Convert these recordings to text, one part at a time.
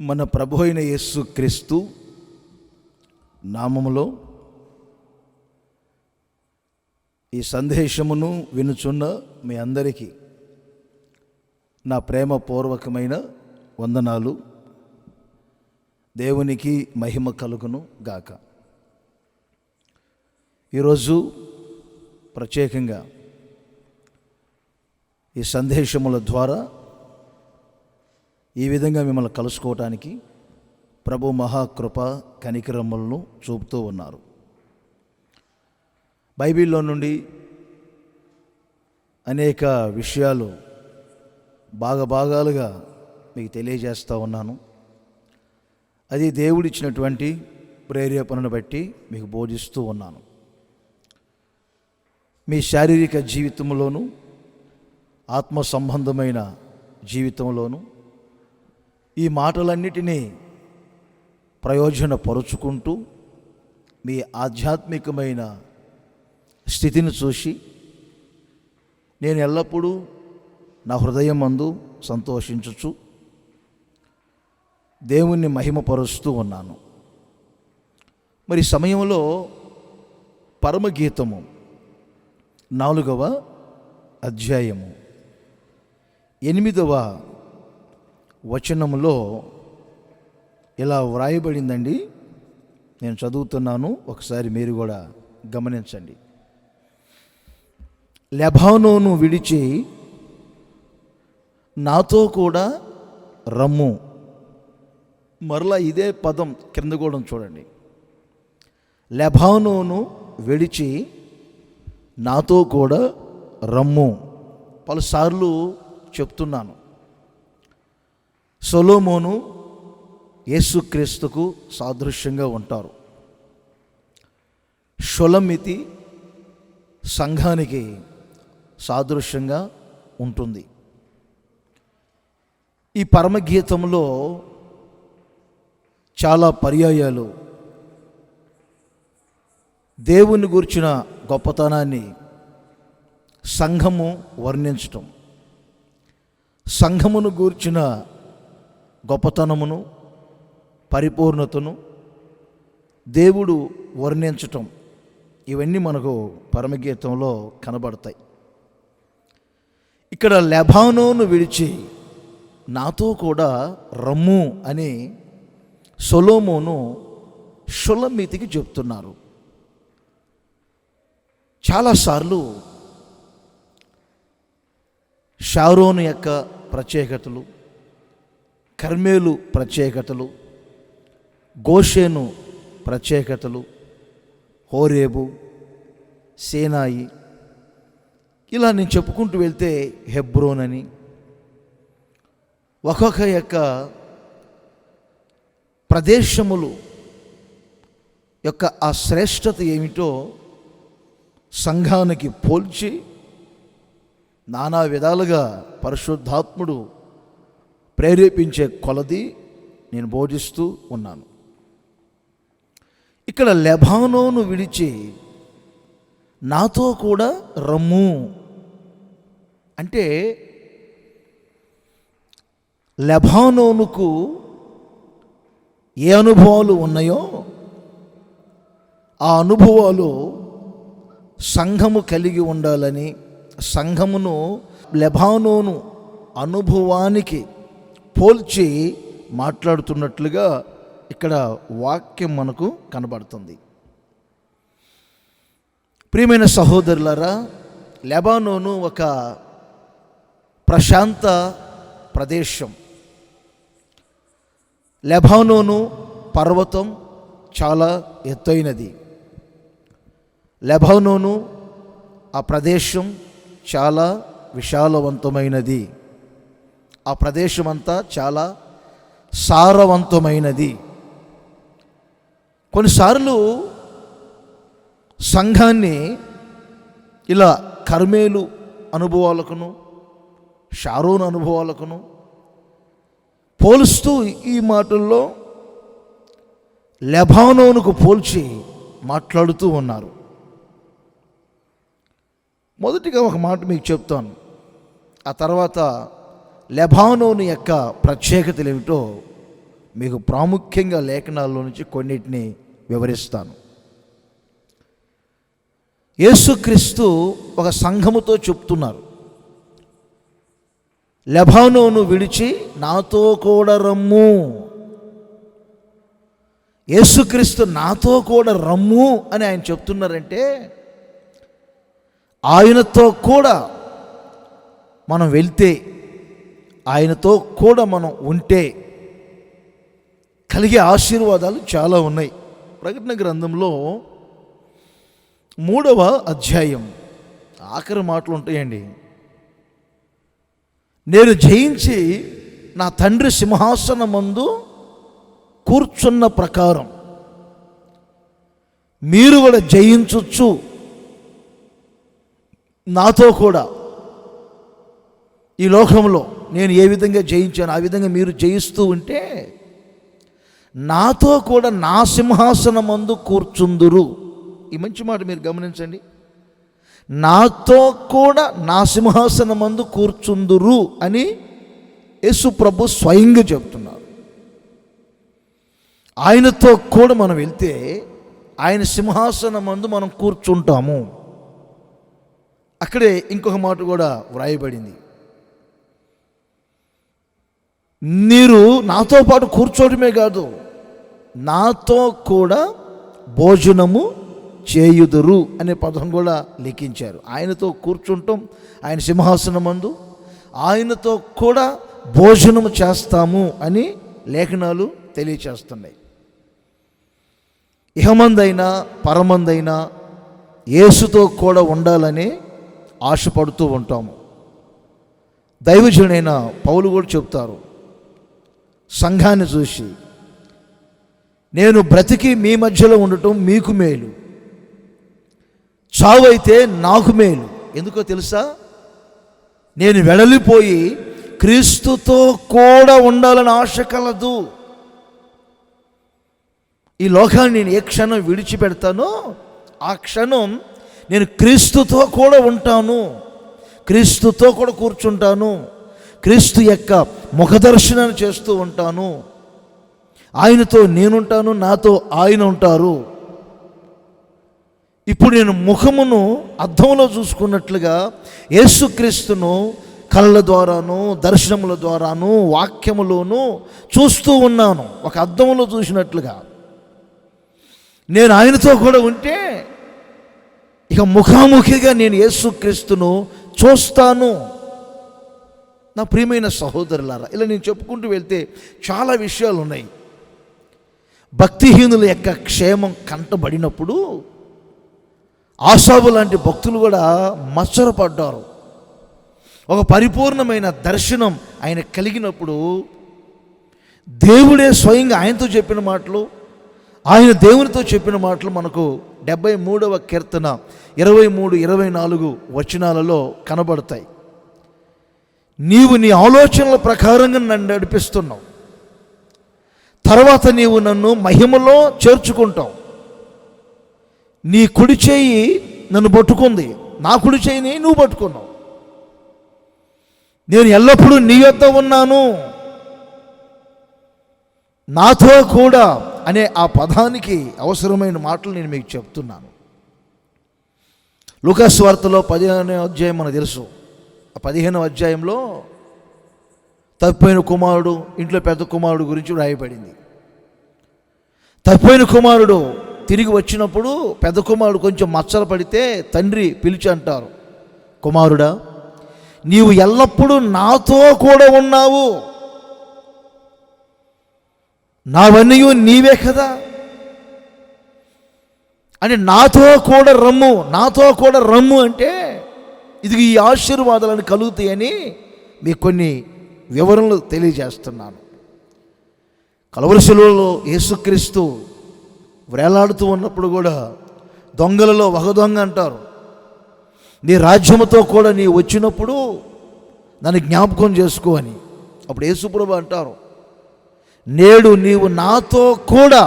మన ప్రభు అయిన యేసు క్రీస్తు నామములో ఈ సందేశమును వినుచున్న మీ అందరికీ నా ప్రేమపూర్వకమైన వందనాలు. దేవునికి మహిమ కలుగును గాక. ఈరోజు ప్రత్యేకంగా ఈ సందేశముల ద్వారా ఈ విధంగా మిమ్మల్ని కలుసుకోవటానికి ప్రభు మహాకృప కనికరములను చూపుతూ ఉన్నారు. బైబిల్లో నుండి అనేక విషయాలు భాగాలుగా మీకు తెలియజేస్తూ ఉన్నాను. అది దేవుడిచ్చినటువంటి ప్రేరేపణను బట్టి మీకు బోధిస్తూ ఉన్నాను. మీ శారీరక జీవితంలోనూ ఆత్మ సంబంధమైన జీవితంలోనూ ఈ మాటలన్నిటినీ ప్రయోజనపరుచుకుంటూ మీ ఆధ్యాత్మికమైన స్థితిని చూసి నేను ఎల్లప్పుడూ నా హృదయం అందు సంతోషించుచు దేవుణ్ణి మహిమపరుస్తూ ఉన్నాను. మరి సమయంలో పరమగీతము 4వ అధ్యాయము 8వ వచనములో ఇలా వ్రాయబడిందండి. నేను చదువుతున్నాను, ఒకసారి మీరు కూడా గమనించండి. లెబానోను విడిచి నాతో కూడా రమ్ము. మరలా ఇదే పదం కింద కూడా చూడండి. లెబానోను విడిచి నాతో కూడా రమ్ము. పలుసార్లు చెప్తున్నాను. సొలొమోను యేసుక్రీస్తుకు సాదృశ్యంగా ఉంటారు. షొలమితి సంఘానికి సాదృశ్యంగా ఉంటుంది. ఈ పరమగీతంలో చాలా పర్యాయాలు దేవుని గూర్చిన గొప్పతనాన్ని సంఘము వర్ణించటం, సంఘమును గూర్చిన గొప్పతనమును పరిపూర్ణతను దేవుడు వర్ణించటం, ఇవన్నీ మనకు పరమగీతంలో కనబడతాయి. ఇక్కడ లెబానోను విడిచి నాతో కూడా రమ్ము అని సొలొమోను షొలమితికి చెప్తున్నారు. చాలాసార్లు షారోను యొక్క ప్రత్యేకతలు, కర్మేలు ప్రత్యేకతలు, గోషేను ప్రత్యేకతలు, హోరేబు, సేనాయి, ఇలా నేను చెప్పుకుంటూ వెళ్తే హెబ్రోన్ అని ఒక్కొక్క యొక్క ప్రదేశములు యొక్క ఆ శ్రేష్టత ఏమిటో సంఘానికి పోల్చి నానా విధాలుగా పరిశుద్ధాత్ముడు ప్రేరేపించే కొలది నేను బోధిస్తూ ఉన్నాను. ఇక్కడ లెబానోను విడిచి నాతో కూడా రమ్ము అంటే లెబానోనుకు ఏ అనుభవాలు ఉన్నాయో ఆ అనుభవాలు సంఘము కలిగి ఉండాలని, సంఘమును లెబానోను అనుభవానికి పోల్చి మాట్లాడుతున్నట్లుగా ఇక్కడ వాక్యం మనకు కనబడుతుంది. ప్రియమైన సహోదరులారా, లెబానోను ఒక ప్రశాంత ప్రదేశం. లెబానోను పర్వతం చాలా ఎత్తైనది. లెబానోను ఆ ప్రదేశం చాలా విశాలవంతమైనది. ఆ ప్రదేశం అంతా చాలా సారవంతమైనది. కొన్నిసార్లు సంఘాన్ని ఇలా కర్మేలు అనుభవాలకును షారోను అనుభవాలకును పోలుస్తూ ఈ మాటల్లో లెబానోనుకు పోల్చి మాట్లాడుతూ ఉన్నారు. మొదటిగా ఒక మాట మీకు చెప్తాను, ఆ తర్వాత లెబానోను యొక్క ప్రత్యేకతలు ఏమిటో మీకు ప్రాముఖ్యంగా లేఖనాల్లో నుంచి కొన్నిటిని వివరిస్తాను. యేసుక్రీస్తు ఒక సంఘముతో చెప్తున్నారు, లెబానోను విడిచి నాతో కూడా రమ్ము. యేసుక్రీస్తు నాతో కూడా రమ్ము అని ఆయన చెప్తున్నారంటే, ఆయనతో కూడా మనం వెళ్తే, ఆయనతో కూడా మనం ఉంటే కలిగే ఆశీర్వాదాలు చాలా ఉన్నాయి. ప్రకటన గ్రంథంలో 3వ అధ్యాయం ఆఖరి మాటలు ఉంటాయండి. నేను జయించి నా తండ్రి సింహాసనమందు కూర్చున్న ప్రకారం మీరు కూడా జయించొచ్చు నాతో కూడా. ఈ లోకంలో నేను ఏ విధంగా జయించాను ఆ విధంగా మీరు జయిస్తూ ఉంటే నాతో కూడా నా సింహాసనమందు కూర్చుందురు. ఈ మంచి మాట మీరు గమనించండి. నాతో కూడా నా సింహాసనమందు కూర్చుందురు అని యేసు ప్రభు స్వయంగా చెప్తున్నారు. ఆయనతో కూడా మనం వెళ్తే ఆయన సింహాసనమందు మనం కూర్చుంటాము. అక్కడే ఇంకొక మాట కూడా వ్రాయబడింది, మీరు నాతో పాటు కూర్చోవడమే కాదు, నాతో కూడా భోజనము చేయుదురు అనే పదం కూడా లిఖించారు. ఆయనతో కూర్చుంటాం, ఆయన సింహాసనమందు ఆయనతో కూడా భోజనము చేస్తాము అని లేఖనాలు తెలియచేస్తున్నాయి. ఇహమందైనా పరమందైనా యేసుతో కూడా ఉండాలని ఆశపడుతూ ఉంటాము. దైవజనుడైన పౌలు కూడా చెప్తారు, సంఘాన్ని చూసి, నేను బ్రతికి మీ మధ్యలో ఉండటం మీకు మేలు, చావు అయితే నాకు మేలు. ఎందుకో తెలుసా? నేను వెడలిపోయి క్రీస్తుతో కూడా ఉండాలని ఆశ కలదు. ఈ లోకాన్ని నేను ఏ క్షణం విడిచిపెడతానో ఆ క్షణం నేను క్రీస్తుతో కూడా ఉంటాను, క్రీస్తుతో కూడా కూర్చుంటాను, క్రీస్తు యొక్క ముఖదర్శనాన్ని చేస్తూ ఉంటాను. ఆయనతో నేనుంటాను, నాతో ఆయన ఉంటారు. ఇప్పుడు నేను ముఖమును అద్దంలో చూసుకున్నట్లుగా యేసుక్రీస్తును కళ్ళ ద్వారాను దర్శనముల ద్వారాను వాక్యములోను చూస్తూ ఉన్నాను, ఒక అద్దంలో చూసినట్లుగా. నేను ఆయనతో కూడా ఉంటే ఇక ముఖాముఖిగా నేను యేసుక్రీస్తును చూస్తాను. నా ప్రియమైన సహోదరులారా, ఇలా నేను చెప్పుకుంటూ వెళ్తే చాలా విషయాలు ఉన్నాయి. భక్తిహీనుల యొక్క క్షేమం కంటబడినప్పుడు ఆసాబు లాంటి భక్తులు కూడా మత్సరపడ్డారు. ఒక పరిపూర్ణమైన దర్శనం ఆయన కలిగినప్పుడు దేవుడే స్వయంగా ఆయనతో చెప్పిన మాటలు, ఆయన దేవునితో చెప్పిన మాటలు మనకు 73వ కీర్తన 23-24 వచనాలలో కనబడతాయి. నీవు నీ ఆలోచనల ప్రకారంగా నన్ను నడిపిస్తున్నావు, తర్వాత నీవు నన్ను మహిమలో చేర్చుకుంటావు. నీ కుడి చేయి నన్ను పట్టుకుంది, నా కుడి చేయిని నువ్వు పట్టుకున్నావు. నేను ఎల్లప్పుడూ నీ యొద్ద ఉన్నాను, నాతో కూడా అనే ఆ పదానికి అవసరమైన మాటలు నేను మీకు చెప్తున్నాను. లూకాసు వార్తలో 15వ అధ్యాయం మనకు తెలుసు. ఆ 15వ అధ్యాయంలో తప్పిపోయిన కుమారుడు, ఇంట్లో పెద్ద కుమారుడు గురించి రాయబడింది. తప్పిపోయిన కుమారుడు తిరిగి వచ్చినప్పుడు పెద్ద కుమారుడు కొంచెం మచ్చలు పడితే తండ్రి పిలిచి అంటారు, కుమారుడా, నీవు ఎల్లప్పుడూ నాతో కూడా ఉన్నావు, నావన్నీ నీవే కదా అని నాతో కూడా రమ్ము, నాతో కూడా రమ్ము అంటే ఇది ఈ ఆశీర్వాదాలను కలుగుతాయని మీకు కొన్ని వివరణలు తెలియజేస్తున్నాను. కలువరి శిలువలో యేసుక్రీస్తు వేలాడుతూ ఉన్నప్పుడు కూడా దొంగలలో ఒక దొంగ అంటారు, నీ రాజ్యముతో కూడా నీ వచ్చినప్పుడు నన్ను జ్ఞాపకం చేసుకో అని. అప్పుడు యేసుప్రభు అంటారు, నేడు నీవు నాతో కూడా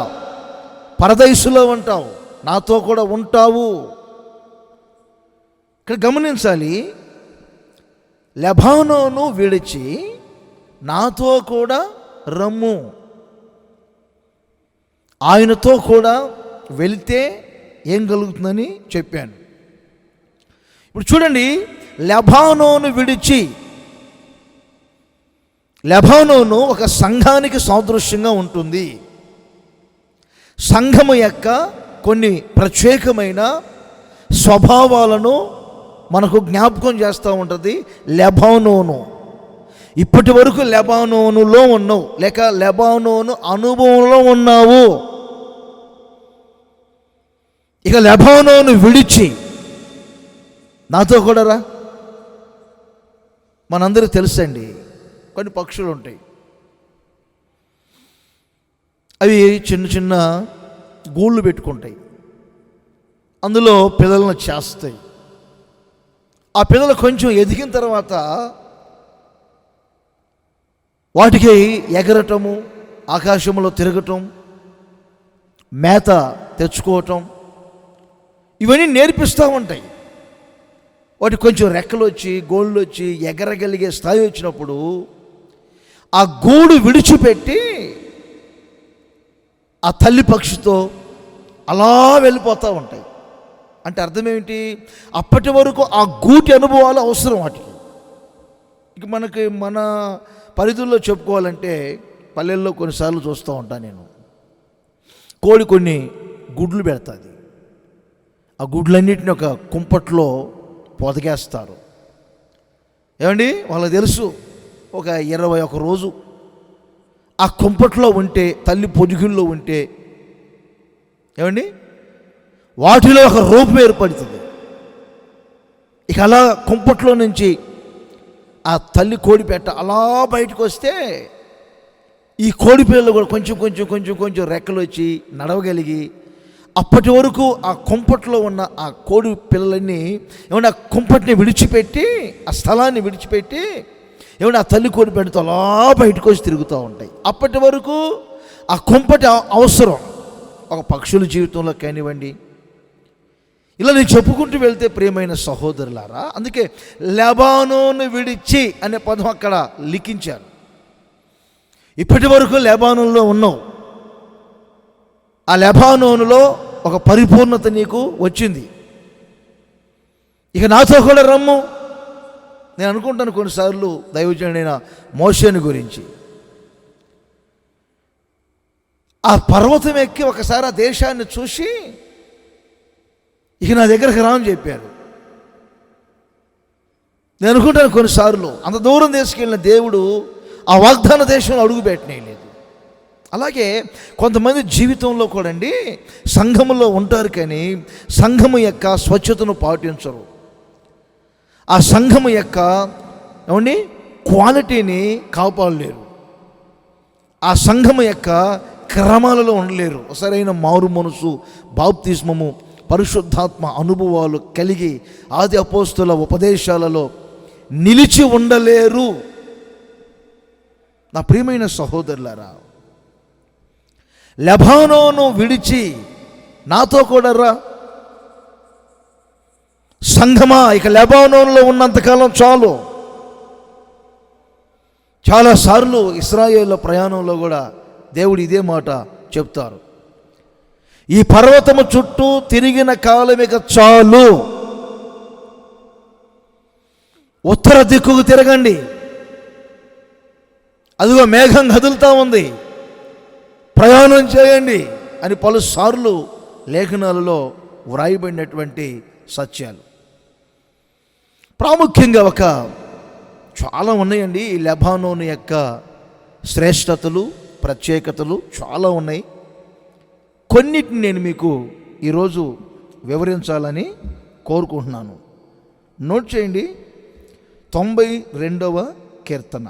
పరదైసులో ఉంటావు, నాతో కూడా ఉంటావు. ఇక్కడ గమనించాలి, లెబానోను విడిచి నాతో కూడా రమ్ము. ఆయనతో కూడా వెళితే ఏం కలుగుతుందని చెప్పాను. ఇప్పుడు చూడండి, లెబానోను విడిచి, లెబానోను ఒక సంఘానికి సాదృశ్యంగా ఉంటుంది. సంఘము యొక్క కొన్ని ప్రత్యేకమైన స్వభావాలను మనకు జ్ఞాపకం చేస్తూ ఉంటుంది లెబానోను. ఇప్పటి వరకు లెబానోనులో ఉన్నావు, లేక లెబానోను అనుభవంలో ఉన్నావు. ఇక లెబానోను విడిచి నాతో కూడా రా. మనందరికీ తెలుసండి, కొన్ని పక్షులు ఉంటాయి, అవి చిన్న చిన్న గూళ్ళు పెట్టుకుంటాయి, అందులో పిల్లలను చేస్తాయి. ఆ పిల్లలు కొంచెం ఎదిగిన తర్వాత వాటికి ఎగరటము, ఆకాశంలో తిరగటం, మేత తెచ్చుకోవటం, ఇవన్నీ నేర్పిస్తూ ఉంటాయి. వాటికి కొంచెం రెక్కలు వచ్చి, గోళ్ళు వచ్చి, ఎగరగలిగే స్థాయి వచ్చినప్పుడు ఆ గూడు విడిచిపెట్టి ఆ తల్లి పక్షితో అలా వెళ్ళిపోతూ ఉంటాయి. అంటే అర్థం ఏమిటి? అప్పటి వరకు ఆ గూటి అనుభవాలు అవసరం వాటికి. ఇక మన పరిధుల్లో చెప్పుకోవాలంటే పల్లెల్లో కొన్నిసార్లు చూస్తూ ఉంటాను నేను, కోడి కొన్ని గుడ్లు పెడుతుంది. ఆ గుడ్లన్నిటిని ఒక కుంపట్లో పొదగేస్తారు. ఏమండి, వాళ్ళకి తెలుసు ఒక 21 రోజు ఆ కుంపట్లో ఉంటే, తల్లి పొదుగుల్లో ఉంటే, ఏమండి, వాటిలో ఒక రూపం ఏర్పడుతుంది. ఇక అలా కుంపట్లో నుంచి ఆ తల్లి కోడి పెట్ట అలా బయటకు వస్తే ఈ కోడి పిల్లలు కూడా కొంచెం కొంచెం కొంచెం కొంచెం రెక్కలు వచ్చి నడవగలిగి, అప్పటి వరకు ఆ కుంపట్లో ఉన్న ఆ కోడి పిల్లలన్నీ ఏమంటే ఆ కుంపటిని విడిచిపెట్టి, ఆ స్థలాన్ని విడిచిపెట్టి, ఏమంటే ఆ తల్లి కోడి పెట్టతో అలా బయటకు వచ్చి తిరుగుతూ ఉంటాయి. అప్పటి వరకు ఆ కుంపటి అవసరం ఒక పక్షుల జీవితంలో కానివ్వండి. ఇలా నేను చెప్పుకుంటూ వెళ్తే ప్రియమైన సహోదరులారా, అందుకే లెబానోను విడిచి అనే పదం అక్కడ లిఖించారు. ఇప్పటి వరకు లెబానోనులో ఉన్నావు, ఆ లెబానోనులో ఒక పరిపూర్ణత నీకు వచ్చింది. ఇక నాతో కూడా రమ్ము. నేను అనుకుంటాను కొన్నిసార్లు దైవజనుడైన మోషేని గురించి. ఆ పర్వతం ఎక్కి ఒకసారి ఆ దేశాన్ని చూసి ఇక నా దగ్గరకు రాని చెప్పారు. నేను అనుకుంటాను కొన్నిసార్లు అంత దూరం తీసుకెళ్ళిన దేవుడు ఆ వాగ్దాన దేశంలో అడుగు పెట్టనేలేదు. అలాగే కొంతమంది జీవితంలో కూడా అండి, సంఘములో ఉంటారు కానీ సంఘము యొక్క స్వచ్ఛతను పాటించరు. ఆ సంఘము యొక్క ఏమండి క్వాలిటీని కాపాడలేరు. ఆ సంఘము యొక్క క్రమాలలో ఉండలేరు. సరైన మారు మనసు, బాప్తిస్మము, పరిశుద్ధాత్మ అనుభవాలు కలిగి ఆది అపోస్తుల ఉపదేశాలలో నిలిచి ఉండలేరు. నా ప్రియమైన సహోదరులారా, లెబానోను విడిచి నాతో కూడా రా. సంఘమా, ఇక లెబానోనులో ఉన్నంతకాలం చాలు. చాలాసార్లు ఇశ్రాయేలు ప్రయాణంలో కూడా దేవుడు ఇదే మాట చెప్తారు, ఈ పర్వతము చుట్టూ తిరిగిన కాలం ఇక చాలు, ఉత్తర దిక్కుకు తిరగండి, అదిగో మేఘం కదులుతూ ఉంది, ప్రయాణం చేయండి అని పలుసార్లు లేఖనాలలో వ్రాయబడినటువంటి సత్యాలు. ప్రాముఖ్యంగా చాలా ఉన్నాయండి ఈ లెబానోను యొక్క శ్రేష్టతలు, ప్రత్యేకతలు చాలా ఉన్నాయి. కొన్నిటిని నేను మీకు ఈరోజు వివరించాలని కోరుకుంటున్నాను. నోట్ చేయండి, 92వ కీర్తన.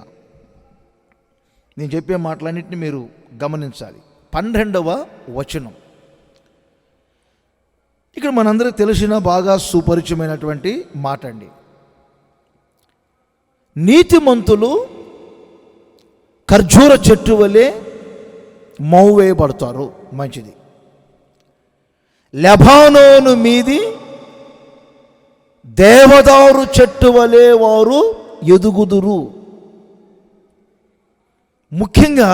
నేను చెప్పే మాటలన్నింటినీ మీరు గమనించాలి. 12వ వచనం. ఇక్కడ మనందరికీ తెలిసిన బాగా సుపరిచయమైనటువంటి మాట అండి. నీతిమంతులు ఖర్జూర చెట్టు వలె మౌవేయబడతారు. మంచిది. లెబానోను మీది దేవదారు చెట్టు వలె వారు ఎదుగుదురు. ముఖ్యంగా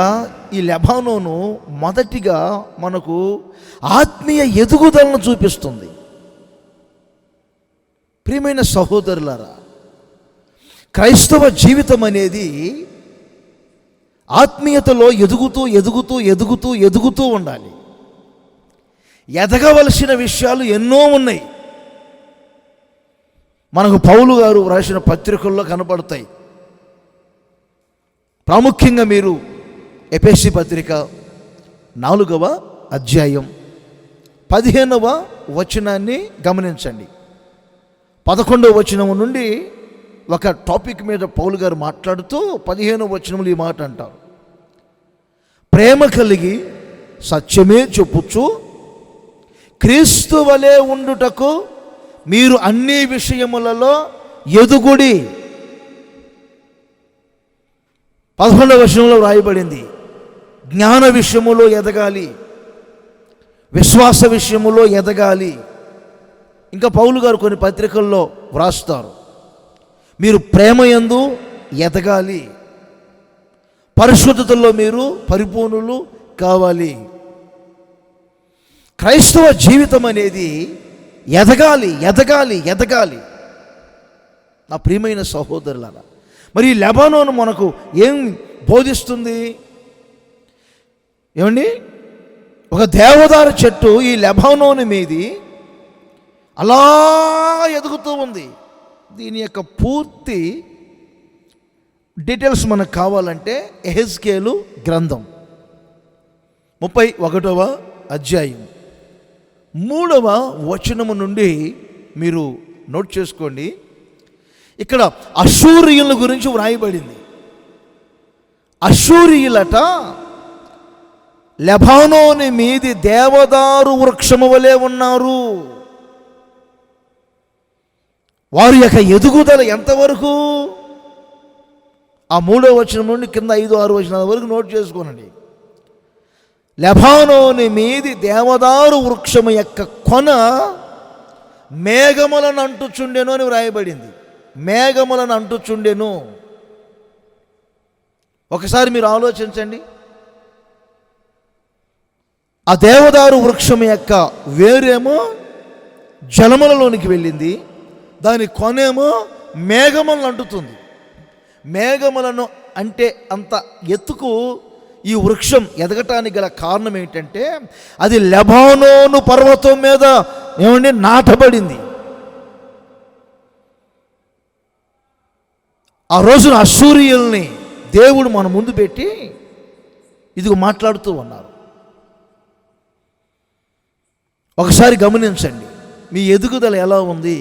ఈ లెబానోను మొదటిగా మనకు ఆత్మీయ ఎదుగుదలను చూపిస్తుంది. ప్రియమైన సహోదరులారా, క్రైస్తవ జీవితం అనేది ఆత్మీయతలో ఎదుగుతూ ఎదుగుతూ ఎదుగుతూ ఎదుగుతూ ఉండాలి. ఎదగవలసిన విషయాలు ఎన్నో ఉన్నాయి. మనకు పౌలు గారు రాసిన పత్రికల్లో కనపడతాయి. ప్రాముఖ్యంగా మీరు ఎఫెసీ పత్రిక 4వ అధ్యాయం 15వ వచనాన్ని గమనించండి. 11వ వచనం నుండి ఒక టాపిక్ మీద పౌలు గారు మాట్లాడుతూ 15వ వచనంలో ఈ మాట అంటారు: ప్రేమ కలిగి సత్యమే చెప్పుచు క్రీస్తు వలె ఉండుటకు మీరు అన్ని విషయములలో ఎదుగుడి. 11వ వచనంలో వ్రాయబడింది, జ్ఞాన విషయములో ఎదగాలి, విశ్వాస విషయములో ఎదగాలి. ఇంకా పౌలు గారు కొన్ని పత్రికల్లో వ్రాస్తారు, మీరు ప్రేమయందు ఎదగాలి, పరిశుద్ధతలో మీరు పరిపూర్ణులు కావాలి. క్రైస్తవ జీవితం అనేది ఎదగాలి ఎదగాలి ఎదగాలి. నా ప్రియమైన సహోదరులారా, మరి ఈ లెబానోను మనకు ఏం బోధిస్తుంది? ఏమండి, ఒక దేవదారు చెట్టు ఈ లెబానోను మీది అలా ఎదుగుతూ ఉంది. దీని యొక్క పూర్తి డీటెయిల్స్ మనకు కావాలంటే యెహెజ్కేలు గ్రంథం 31వ అధ్యాయం 3వ వచనము నుండి మీరు నోట్ చేసుకోండి. ఇక్కడ అష్షూరియుల గురించి వ్రాయబడింది. అష్షూరియులట లెబానోను మీది దేవదారు వృక్షము వలె ఉన్నారు. వారి యొక్క ఎదుగుదల ఎంతవరకు? ఆ 3వ వచనం నుండి కింద 5, 6 వచనాల వరకు నోట్ చేసుకోనండి. లెబానోను మీది దేవదారు వృక్షము యొక్క కొన మేఘములను అంటుచుండెను అని వ్రాయబడింది. మేఘములను అంటుచుండెను. ఒకసారి మీరు ఆలోచించండి. ఆ దేవదారు వృక్షం యొక్క వేరేమో జలములలోనికి వెళ్ళింది, దాని కొనేమో మేఘములను అంటుతుంది. మేఘములను అంటే అంత ఎత్తుకు ఈ వృక్షం ఎదగటానికి గల కారణం ఏంటంటే అది లెబానోను పర్వతం మీద ఏమండి నాటబడింది. ఆ రోజున అష్షూరియుల్ని దేవుడు మన ముందు పెట్టి ఇదిగో మాట్లాడుతూ ఉన్నారు. ఒకసారి గమనించండి, మీ ఎదుగుదల ఎలా ఉంది?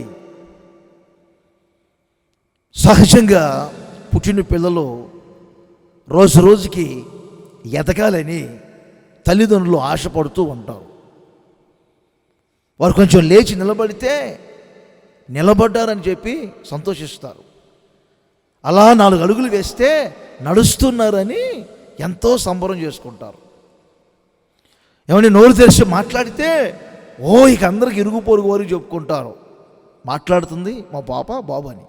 సహజంగా పుట్టిన పిల్లలు రోజు రోజుకి ఎదగాలని తల్లిదండ్రులు ఆశపడుతూ ఉంటారు. వారు కొంచెం లేచి నిలబడితే నిలబడ్డారని చెప్పి సంతోషిస్తారు. అలా 4 అడుగులు వేస్తే నడుస్తున్నారని ఎంతో సంబరం చేసుకుంటారు. ఏమని నోరు తెరిచి మాట్లాడితే ఇక అందరికి ఇరుగు పొరుగు వారికి చెప్పుకుంటారు, మాట్లాడుతుంది మా పాప బాబు అని.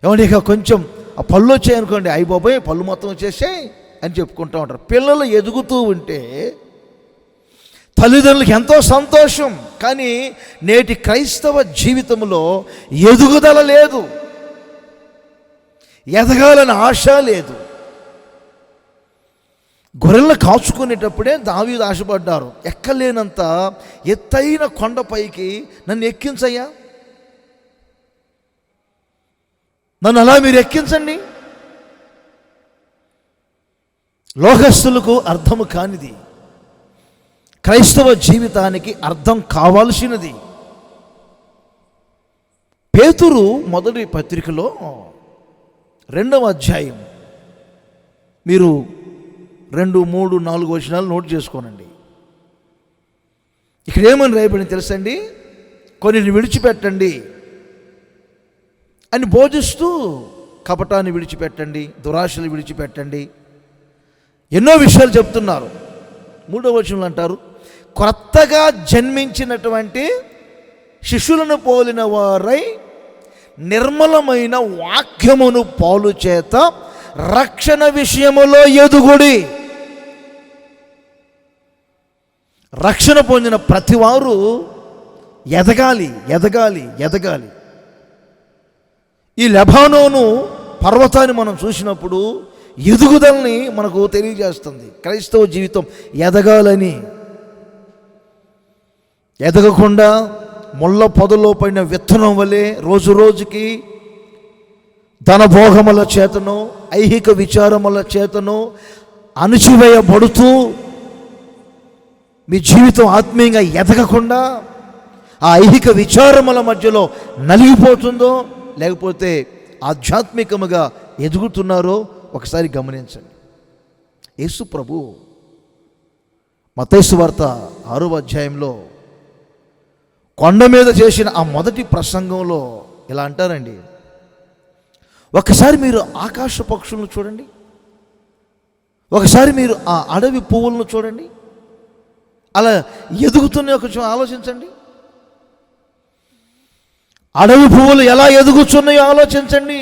ఏమంటే ఇక కొంచెం ఆ పళ్ళు వచ్చాయనుకోండి, అయ్యి బాబాయ్ పళ్ళు మొత్తం వచ్చేసాయి అని చెప్పుకుంటూ ఉంటారు. పిల్లలు ఎదుగుతూ ఉంటే తల్లిదండ్రులకు ఎంతో సంతోషం. కానీ నేటి క్రైస్తవ జీవితంలో ఎదుగుదల లేదు, ఎదగాలని ఆశ లేదు. గొర్రెలను కాచుకునేటప్పుడే దావీదు ఆశపడ్డారు, ఎక్కలేనంత ఎత్తైన కొండపైకి నన్ను ఎక్కించయ్యా, నన్ను అలా మీరు ఎక్కించండి. లోకస్తులకు అర్థము కానిది క్రైస్తవ జీవితానికి అర్థం కావాల్సినది. పేతురు మొదటి పత్రికలో 2వ అధ్యాయం మీరు 2, 3, 4 వచనాలు నోట్ చేసుకోనండి. ఇక్కడ ఏమని రాయబడింది తెలుసండి? కొన్నిటిని విడిచిపెట్టండి అని బోధిస్తూ కపటాన్ని విడిచిపెట్టండి, దురాశలు విడిచిపెట్టండి, ఎన్నో విషయాలు చెప్తున్నారు. 3వ వచనంలో అంటారు, కొత్తగా జన్మించినటువంటి శిశువులను పోలిన వారై నిర్మలమైన వాక్యమును పాలు చేత రక్షణ విషయములో ఎదుగుడి. రక్షణ పొందిన ప్రతివారు ఎదగాలి, ఎదగాలి, ఎదగాలి. ఈ లెబానోను పర్వతాన్ని మనం చూసినప్పుడు ఎదుగుదలని మనకు తెలియజేస్తుంది. క్రైస్తవ జీవితం ఎదగాలని. ఎదగకుండా ముళ్ళ పొదలో పడిన విత్తనం వలె రోజు రోజుకి ధనభోగముల చేతను, ఐహిక విచారముల చేతను అణచివేయబడుతూ మీ జీవితం ఆత్మీయంగా ఎదగకుండా ఆ ఐహిక విచారముల మధ్యలో నలిగిపోతుందో, లేకపోతే ఆధ్యాత్మికముగా ఎదుగుతున్నారో ఒకసారి గమనించండి. యేసు ప్రభు మత్తయి సువార్త 6వ అధ్యాయంలో కొండ మీద చేసిన ఆ మొదటి ప్రసంగంలో ఇలా అంటారండి. ఒకసారి మీరు ఆకాశ పక్షులను చూడండి, ఒకసారి మీరు ఆ అడవి పువ్వులను చూడండి, అలా ఎదుగుతున్న కొంచెం ఆలోచించండి. అడవి పువ్వులు ఎలా ఎదుగుతున్నాయో ఆలోచించండి.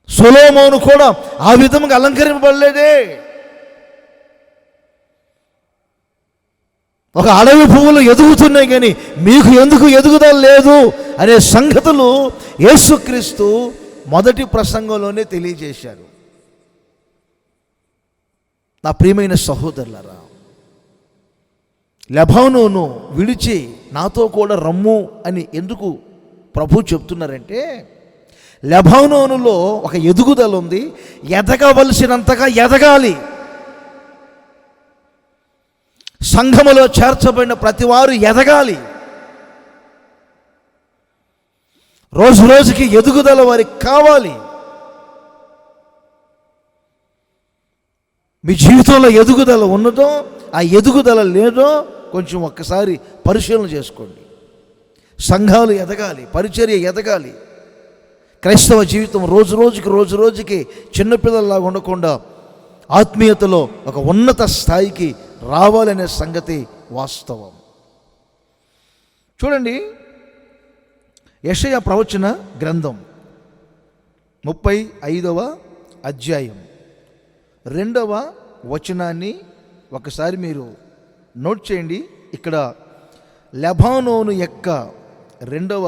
సొలొమోను కూడా ఆ విధంగా అలంకరింపబడలేదే. ఒక అడవి పువ్వులు ఎదుగుతున్నాయి కానీ మీకు ఎందుకు ఎదుగుదల లేదు అనే సంగతులు యేసుక్రీస్తు మొదటి ప్రసంగంలోనే తెలియజేశారు. నా ప్రియమైన సహోదరులారా, లెబానోను విడిచి నాతో కూడా రమ్ము అని ఎందుకు ప్రభు చెప్తున్నారంటే, లెబానోనులో ఒక ఎదుగుదల ఉంది. ఎదగవలసినంతగా ఎదగాలి. సంఘములో చేర్చబడిన ప్రతివారు ఎదగాలి. రోజు రోజుకి ఎదుగుదల వారికి కావాలి. మీ జీవితంలో ఎదుగుదల ఉన్నదో, ఆ ఎదుగుదల లేదో కొంచెం ఒక్కసారి పరిశీలన చేసుకోండి. సంఘాలు ఎదగాలి, పరిచర్య ఎదగాలి. క్రైస్తవ జీవితం రోజు రోజుకి చిన్నపిల్లల్లాగా ఉండకుండా ఆత్మీయతలో ఒక ఉన్నత స్థాయికి రావాలనే సంగతి వాస్తవం. చూడండి, యెషయా ప్రవచన గ్రంథం 35వ అధ్యాయం 2వ వచనాన్ని ఒకసారి మీరు నోట్ చేయండి. ఇక్కడ లెబానోను యొక్క 2వ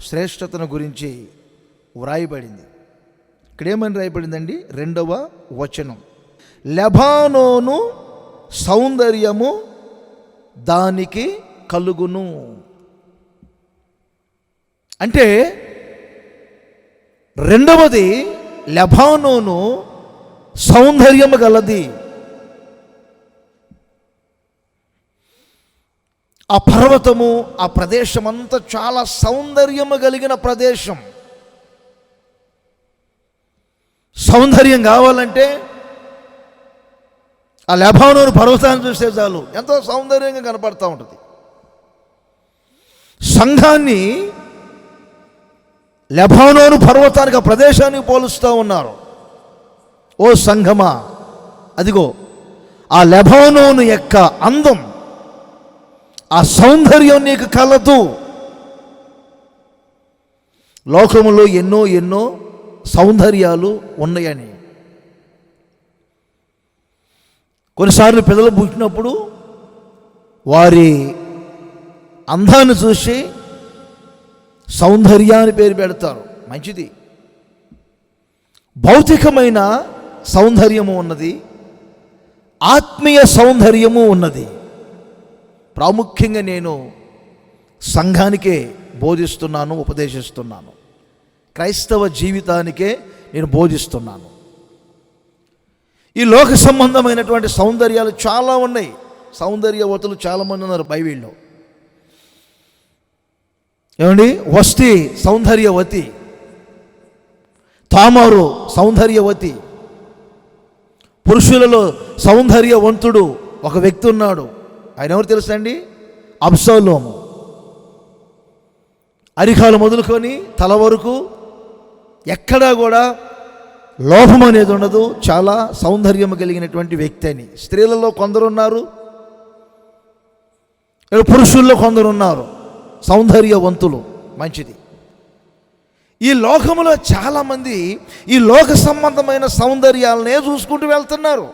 శ్రేష్టతను గురించి వ్రాయబడింది. ఇక్కడ ఏమని రాయబడిందండి? 2వ వచనం, లెబానోను సౌందర్యము దానికి కలుగును. అంటే రెండవది, లెబానోను సౌందర్యము గలది. ఆ పర్వతము, ఆ ప్రదేశం అంతా చాలా సౌందర్యము కలిగిన ప్రదేశం. సౌందర్యం కావాలంటే ఆ లెబానోను పర్వతాన్ని చూస్తే చాలు, ఎంతో సౌందర్యంగా కనపడుతూ ఉంటుంది. సంఘాన్ని లెబానోను పర్వతానికి, ఆ ప్రదేశానికి పోలుస్తూ ఉన్నారు. ఓ సంఘమా, అదిగో ఆ లెబానోను యొక్క అందం, ఆ సౌందర్యం నీకు కలదు. లోకములో ఎన్నో సౌందర్యాలు ఉన్నాయని. కొన్నిసార్లు పిల్లలు పుట్టినప్పుడు వారి అందాన్ని చూసి సౌందర్యాన్ని పేరు పెడతారు, మంచిది. భౌతికమైన సౌందర్యము ఉన్నది, ఆత్మీయ సౌందర్యము ఉన్నది. ప్రాముఖ్యంగా నేను సంఘానికే బోధిస్తున్నాను, ఉపదేశిస్తున్నాను. క్రైస్తవ జీవితానికే నేను బోధిస్తున్నాను. ఈ లోక సంబంధమైనటువంటి సౌందర్యాలు చాలా ఉన్నాయి. సౌందర్యవతులు చాలామంది ఉన్నారు బైబిల్లో. ఏమండి, వస్తి సౌందర్యవతి, తామారు సౌందర్యవతి. పురుషులలో సౌందర్యవంతుడు ఒక వ్యక్తి ఉన్నాడు. ఆయన ఎవరు తెలుసండి? అబ్షాలోము. అరికాలు మొదలుకొని తల వరకు ఎక్కడా కూడా లోపం అనేది ఉండదు. చాలా సౌందర్యం కలిగినటువంటి వ్యక్తి అని. స్త్రీలలో కొందరు ఉన్నారు, పురుషుల్లో కొందరు ఉన్నారు సౌందర్యవంతులు, మంచిది. ఈ లోకములో చాలామంది ఈ లోక సంబంధమైన సౌందర్యాలనే చూసుకుంటూ వెళ్తున్నారు.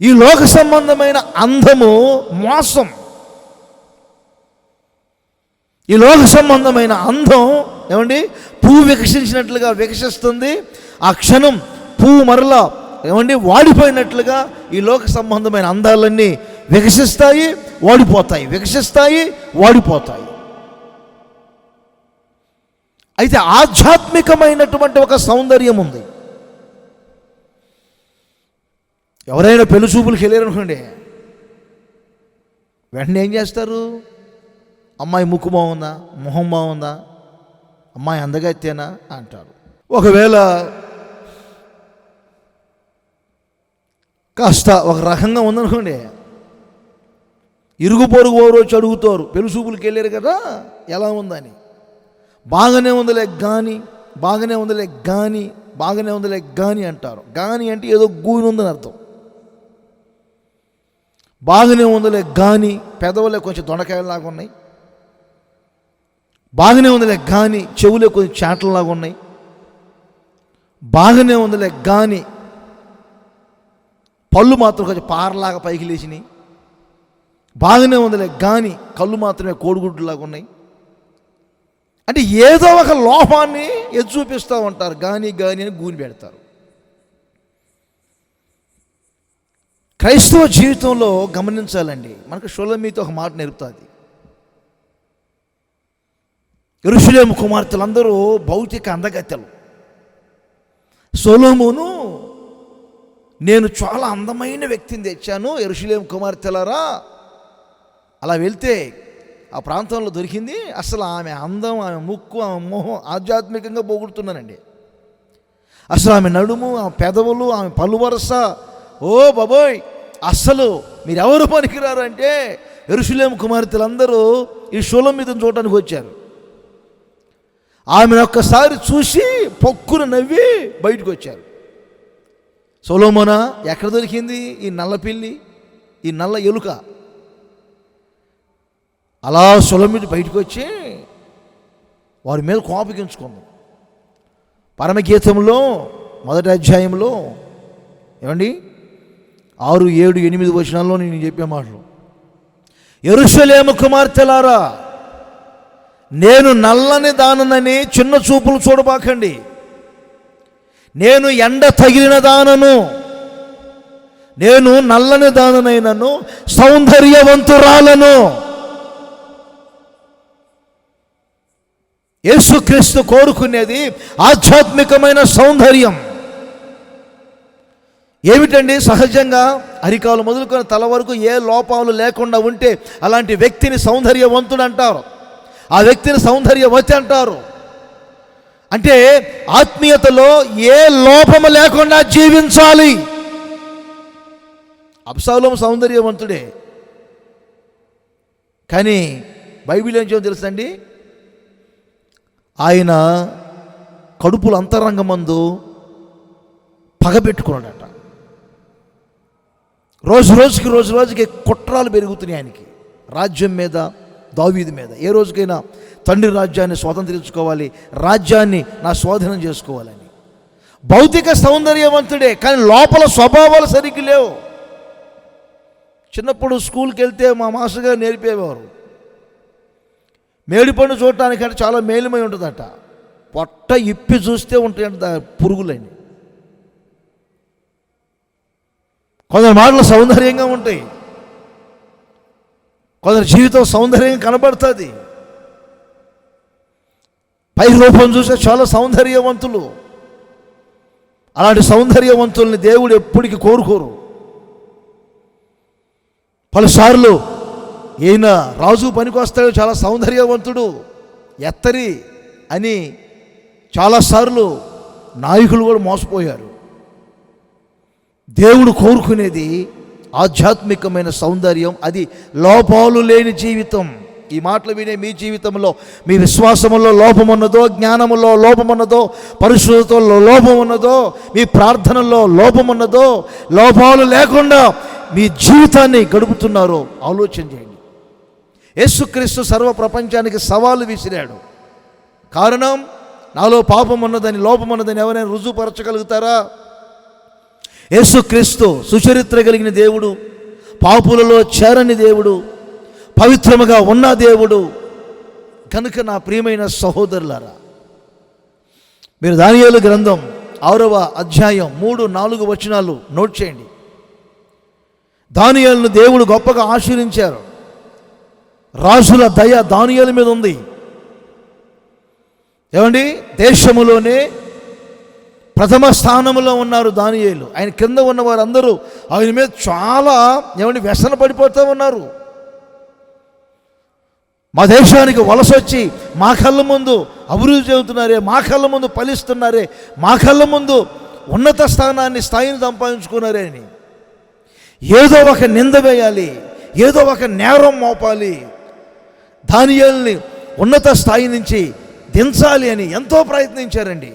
ఈ లోక సంబంధమైన అందము మోసం. ఈ లోక సంబంధమైన అందం ఏమండి, పువ్వు వికసించినట్లుగా వికసిస్తుంది. ఆ క్షణం పువ్వు మరలా ఏమండి వాడిపోయినట్లుగా ఈ లోక సంబంధమైన అందాలన్నీ వికసిస్తాయి, వాడిపోతాయి, వికసిస్తాయి, వాడిపోతాయి. అయితే ఆధ్యాత్మికమైనటువంటి ఒక సౌందర్యం ఉంది. ఎవరైనా పెళ్లి చూపులకు వెళ్ళారనుకోండి, వెంటనే ఏం చేస్తారు? అమ్మాయి ముక్కు బాగుందా, మొహం బాగుందా, అమ్మాయి అందగత్తేనా అంటారు. ఒకవేళ కాస్త ఒక రకంగా ఉందనుకోండి, ఇరుగు పొరుగు ఓరు వచ్చి అడుగుతారు, పెళ్లి చూపులకు వెళ్ళారు కదా ఎలా ఉందని. బాగానే ఉందిలే గాని, బాగానే ఉందిలే గాని, బాగానే ఉందిలే గాని అంటారు. గాని అంటే ఏదో గూని ఉందని అర్థం. బాగానే ఉందిలే గాని పెదవులే కొంచెం దొండకాయలాగా ఉన్నాయి, బాగానే ఉందిలే గాని చెవులే కొంచెం చాటల్లాగా ఉన్నాయి, బాగానే ఉందిలే గాని పళ్ళు మాత్రం కొంచెం పారలాగా పైకి లేచినాయి, బాగానే ఉందిలే గాని కళ్ళు మాత్రమే కోడిగుడ్డులాగా ఉన్నాయి. అంటే ఏదో ఒక లోపాన్ని ఎత్తి చూపిస్తూ ఉంటారు. గాని గాని అని గూని పెడతారు. క్రైస్తవ జీవితంలో గమనించాలండి, మనకు షొలొమీతో ఒక మాట నేర్పుతుంది. యెరూషలేము కుమార్తెలందరూ భౌతిక అందగత్తెలు. సొలొమోను, నేను చాలా అందమైన వ్యక్తిని తెచ్చాను యెరూషలేము కుమార్తెలారా, అలా వెళ్తే ఆ ప్రాంతంలో దొరికింది. అసలు ఆమె అందం, ఆమె ముక్కు, ఆమె మొహం ఆధ్యాత్మికంగా పొగుడుతున్నానండి. అసలు ఆమె నడుము, ఆమె పెదవులు, ఆమె పలు వరస, ఓ బాబోయ్, అస్సలు మీరెవరు పనికిరారు అంటే యెరూషలేము కుమార్తెలందరూ ఈ షొలొమీతును చూడటానికి వచ్చారు. ఆమెను ఒక్కసారి చూసి పొక్కున నవ్వి బయటకు వచ్చారు. సొలొమోనా, ఎక్కడ దొరికింది ఈ నల్ల పిల్లి, ఈ నల్ల ఎలుక? అలా షొలొమీతు బయటకు వచ్చి వారి మీద కోపగించుకుంది. పరమగీతంలో 1వ అధ్యాయంలో ఏమండి 6, 7, 8 వచనాల్లో నేను చెప్పే మాటలు, యెరూషలేము కుమార్తెలారా, నేను నల్లని దాననని చిన్న చూపులు చూడబాకండి. నేను ఎండ తగిలిన దానను, నేను నల్లని దాననైనను సౌందర్యవంతురాలను. యేసుక్రీస్తు కోరుకునేది ఆధ్యాత్మికమైన సౌందర్యం. ఏమిటండి? సహజంగా అరికాలు మొదలుకొని తల వరకు ఏ లోపాలు లేకుండా ఉంటే అలాంటి వ్యక్తిని సౌందర్యవంతుడు అంటారు, ఆ వ్యక్తిని సౌందర్యవతి అంటారు. అంటే ఆత్మీయతలో ఏ లోపము లేకుండా జీవించాలి. అబ్షాలోము సౌందర్యవంతుడే, కానీ బైబిల్ ఏం చేయో తెలుసండి, ఆయన కడుపుల అంతరంగమందు పగబెట్టుకున్నాడట. రోజు రోజుకి కుట్రాలు పెరుగుతున్నాయి ఆయనకి, రాజ్యం మీద, దావీదు మీద. ఏ రోజుకైనా తండ్రి రాజ్యాన్ని స్వాతంత్రించుకోవాలి, రాజ్యాన్ని నా స్వాధీనం చేసుకోవాలని. భౌతిక సౌందర్యవంతుడే, కానీ లోపల స్వభావాలు సరిగ్గా లేవు. చిన్నప్పుడు స్కూల్కి వెళ్తే మా మాస్టర్ గారు నేర్పేవారు, మేడిపండు చూడటానికంటే చాలా మేలుమై ఉంటుందట, పొట్ట ఇప్పి చూస్తే ఉంటాయంట పురుగులని. కొందరు మాటలు సౌందర్యంగా ఉంటాయి, కొందరు జీవితం సౌందర్యంగా కనబడుతుంది. పై రూపం చూస్తే చాలా సౌందర్యవంతులు. అలాంటి సౌందర్యవంతుల్ని దేవుడు ఎప్పటికీ కోరుకోరు. పలుసార్లు ఈయన రాజు పనికి వస్తాడు, చాలా సౌందర్యవంతుడు, ఎత్తరి అని చాలాసార్లు నాయకులు కూడా మోసపోయారు. దేవుడు కోరుకునేది ఆధ్యాత్మికమైన సౌందర్యం, అది లోపాలు లేని జీవితం. ఈ మాటలు వినే మీ జీవితంలో, మీ విశ్వాసములో లోపమున్నదో, జ్ఞానములో లోపమున్నదో, పరిశుద్ధతలో లోపమున్నదో, మీ ప్రార్థనలో లోపమున్నదో, లోపాలు లేకుండా మీ జీవితాన్ని గడుపుతున్నారో ఆలోచన చేయండి. యేసుక్రీస్తు సర్వ ప్రపంచానికి సవాలు విసిరాడు, కారణం, నాలో పాపం ఉన్నదని, లోపం ఉన్నదని ఎవరైనా రుజువుపరచగలుగుతారా? యేసుక్రీస్తు సుచరిత్ర కలిగిన దేవుడు, పాపులలో చేరని దేవుడు, పవిత్రముగా ఉన్న దేవుడు కనుక నా ప్రియమైన సహోదరులారా, మీరు దానియేలు గ్రంథం 6వ అధ్యాయం 3-4 వచనాలు నోట్ చేయండి. దానియేలును దేవుడు గొప్పగా ఆశీర్వదించారు. రాజుల దయ దానియేలు మీద ఉంది. ఏమండి, దేశములోనే ప్రథమ స్థానంలో ఉన్నారు దానియేలు. ఆయన కింద ఉన్న వారందరూ ఆయన మీద చాలా వ్యసన పడిపోతూ ఉన్నారు. మా దేశానికి వలస వచ్చి మా కళ్ళ ముందు అభివృద్ధి చెందుతున్నారే, మా కళ్ళ ముందు ఫలిస్తున్నారే, మా కళ్ళ ముందు ఉన్నత స్థాయిని సంపాదించుకున్నారే అని ఏదో ఒక నింద వేయాలి, ఏదో ఒక నేరం మోపాలి, దానియేలుని ఉన్నత స్థాయి నుంచి దించాలి అని ఎంతో ప్రయత్నించారండి.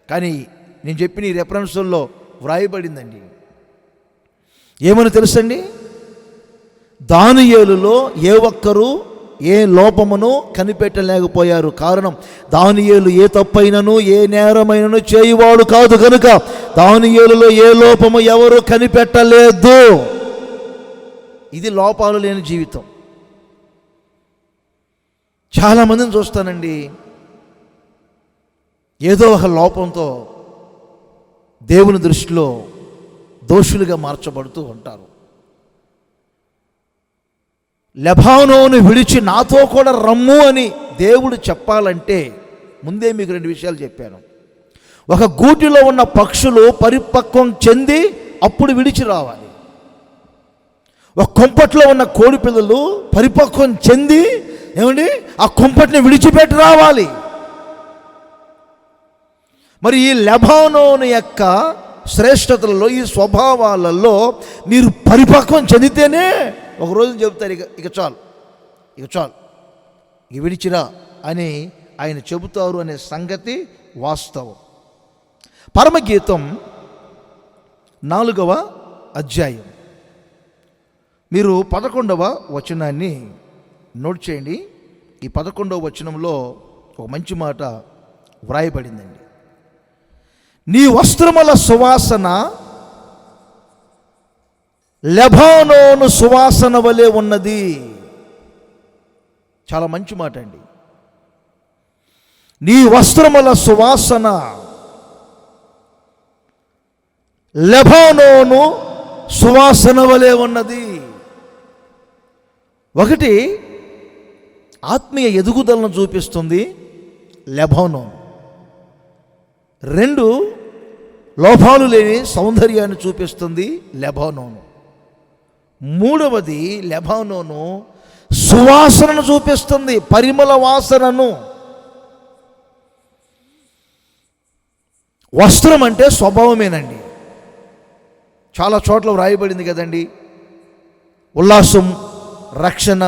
కానీ నేను చెప్పిన ఈ రెఫరెన్సుల్లో వ్రాయబడిందండి. ఏమని తెలుసండి? దానియేలులో ఏ ఒక్కరూ ఏ లోపమును కనిపెట్టలేకపోయారు. కారణం, దానియేలు ఏ తప్పైనను ఏ నేరమైనను చేయువాడు కాదు కనుక దానియేలులో ఏ లోపము ఎవరు కనిపెట్టలేదు. ఇది లోపాలు లేని జీవితం. చాలామందిని చూస్తానండి, ఏదో ఒక లోపంతో దేవుని దృష్టిలో దోషులుగా మార్చబడుతూ ఉంటారు. లెబానోను విడిచి నాతో కూడా రమ్ము అని దేవుడు చెప్పాలంటే ముందే మీకు 2 విషయాలు చెప్పాను. ఒక గూటిలో ఉన్న పక్షులు పరిపక్వం చెంది అప్పుడు విడిచి రావాలి. ఒక కొంపట్లో ఉన్న కోడి పిల్లలు పరిపక్వం చెంది ఆ కొంపటిని విడిచిపెట్టి రావాలి. మరి ఈ లెబానోను యొక్క శ్రేష్టతలలో, ఈ స్వభావాలలో మీరు పరిపక్వం చెందితేనే ఒక రోజు చెబుతారు, ఇక చాలు ఇక విడిచిరా అని ఆయన చెబుతారు అనే సంగతి వాస్తవం. పరమగీతం 4వ అధ్యాయం మీరు 11వ వచనాన్ని నోట్ చేయండి. ఈ 11వ వచనంలో ఒక మంచి మాట వ్రాయబడిందండి. నీ వస్త్రముల సువాసన లెబానోను సువాసన వలె ఉన్నది. చాలా మంచి మాట అండి. నీ వస్త్రముల సువాసన లెబానోను సువాసన వలె ఉన్నది. ఒకటి, ఆత్మీయ ఎదుగుదలను చూపిస్తుంది లెబానోను. 2, లోపాలు లేని సౌందర్యాన్ని చూపిస్తుంది లెబానోను. 3వది, లెబానోను సువాసనను చూపిస్తుంది, పరిమళ వాసనను. వస్త్రం అంటే స్వభావమేనండి. చాలా చోట్ల వ్రాయబడింది కదండి, ఉల్లాసం, రక్షణ,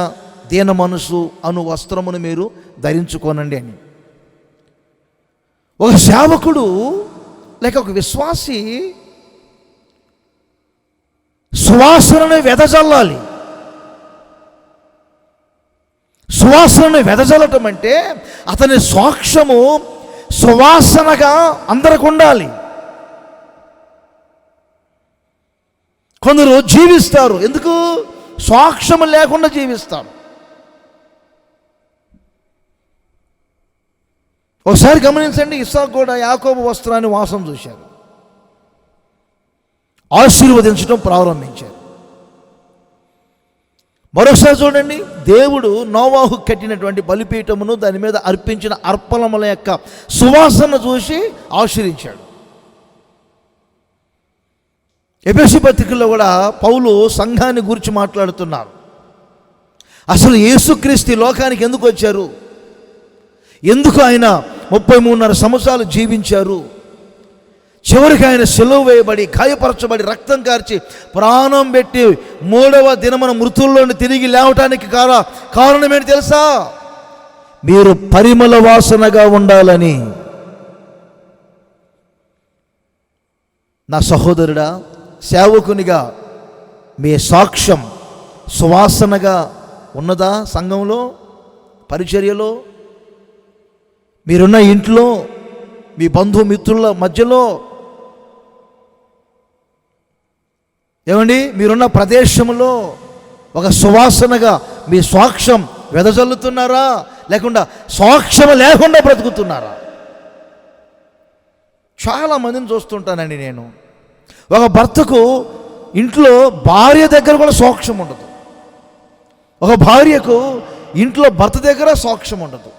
దీన మనసు అను వస్త్రమును మీరు ధరించుకోనండి అని. ఒక సేవకుడు లేక ఒక విశ్వాసి సువాసనను వెదజల్లాలి. సువాసనను వెదజల్లటం అంటే అతని సాక్ష్యము సువాసనగా అందరికి ఉండాలి. కొందరు జీవిస్తారు, ఎందుకు? సాక్ష్యం లేకుండా జీవిస్తారు. ఒకసారి గమనించండి, ఇస్సాకు కూడా యాకోబు వస్త్రాన్ని వాసన చూశారు, ఆశీర్వదించడం ప్రారంభించారు. మరొకసారి చూడండి, దేవుడు నోవాహు కట్టినటువంటి బలిపీఠమును దాని మీద అర్పించిన అర్పణముల యొక్క సువాసన చూసి ఆశీర్వించాడు. ఎఫెసీ పత్రికలో కూడా పౌలు సంఘాన్ని గురించి మాట్లాడుతున్నారు. అసలు యేసుక్రీస్తు లోకానికి ఎందుకు వచ్చారు, ఎందుకు ఆయన 33.5 సంవత్సరాలు జీవించారు, చివరికి ఆయన సిలువ వేయబడి గాయపరచబడి రక్తం కార్చి ప్రాణం పెట్టి 3వ దినమున మృతుల్లోని తిరిగి లేవటానికి కారణం ఏంటి తెలుసా? మీరు పరిమళ వాసనగా ఉండాలని. నా సహోదరుడా, సేవకునిగా మీ సాక్ష్యం సువాసనగా ఉన్నదా? సంఘంలో, పరిచర్యలో మీరున్న ఇంట్లో, మీ బంధుమిత్రుల మధ్యలో, ఏమండి మీరున్న ప్రదేశంలో ఒక సువాసనగా మీ సాక్ష్యం వెదజల్లుతున్నారా, లేకుండా సాక్ష్యం లేకుండా బ్రతుకుతున్నారా? చాలామందిని చూస్తుంటానండి నేను. ఒక భర్తకు ఇంట్లో భార్య దగ్గర కూడా సాక్ష్యం ఉండదు, ఒక భార్యకు ఇంట్లో భర్త దగ్గర సాక్ష్యం ఉండదు.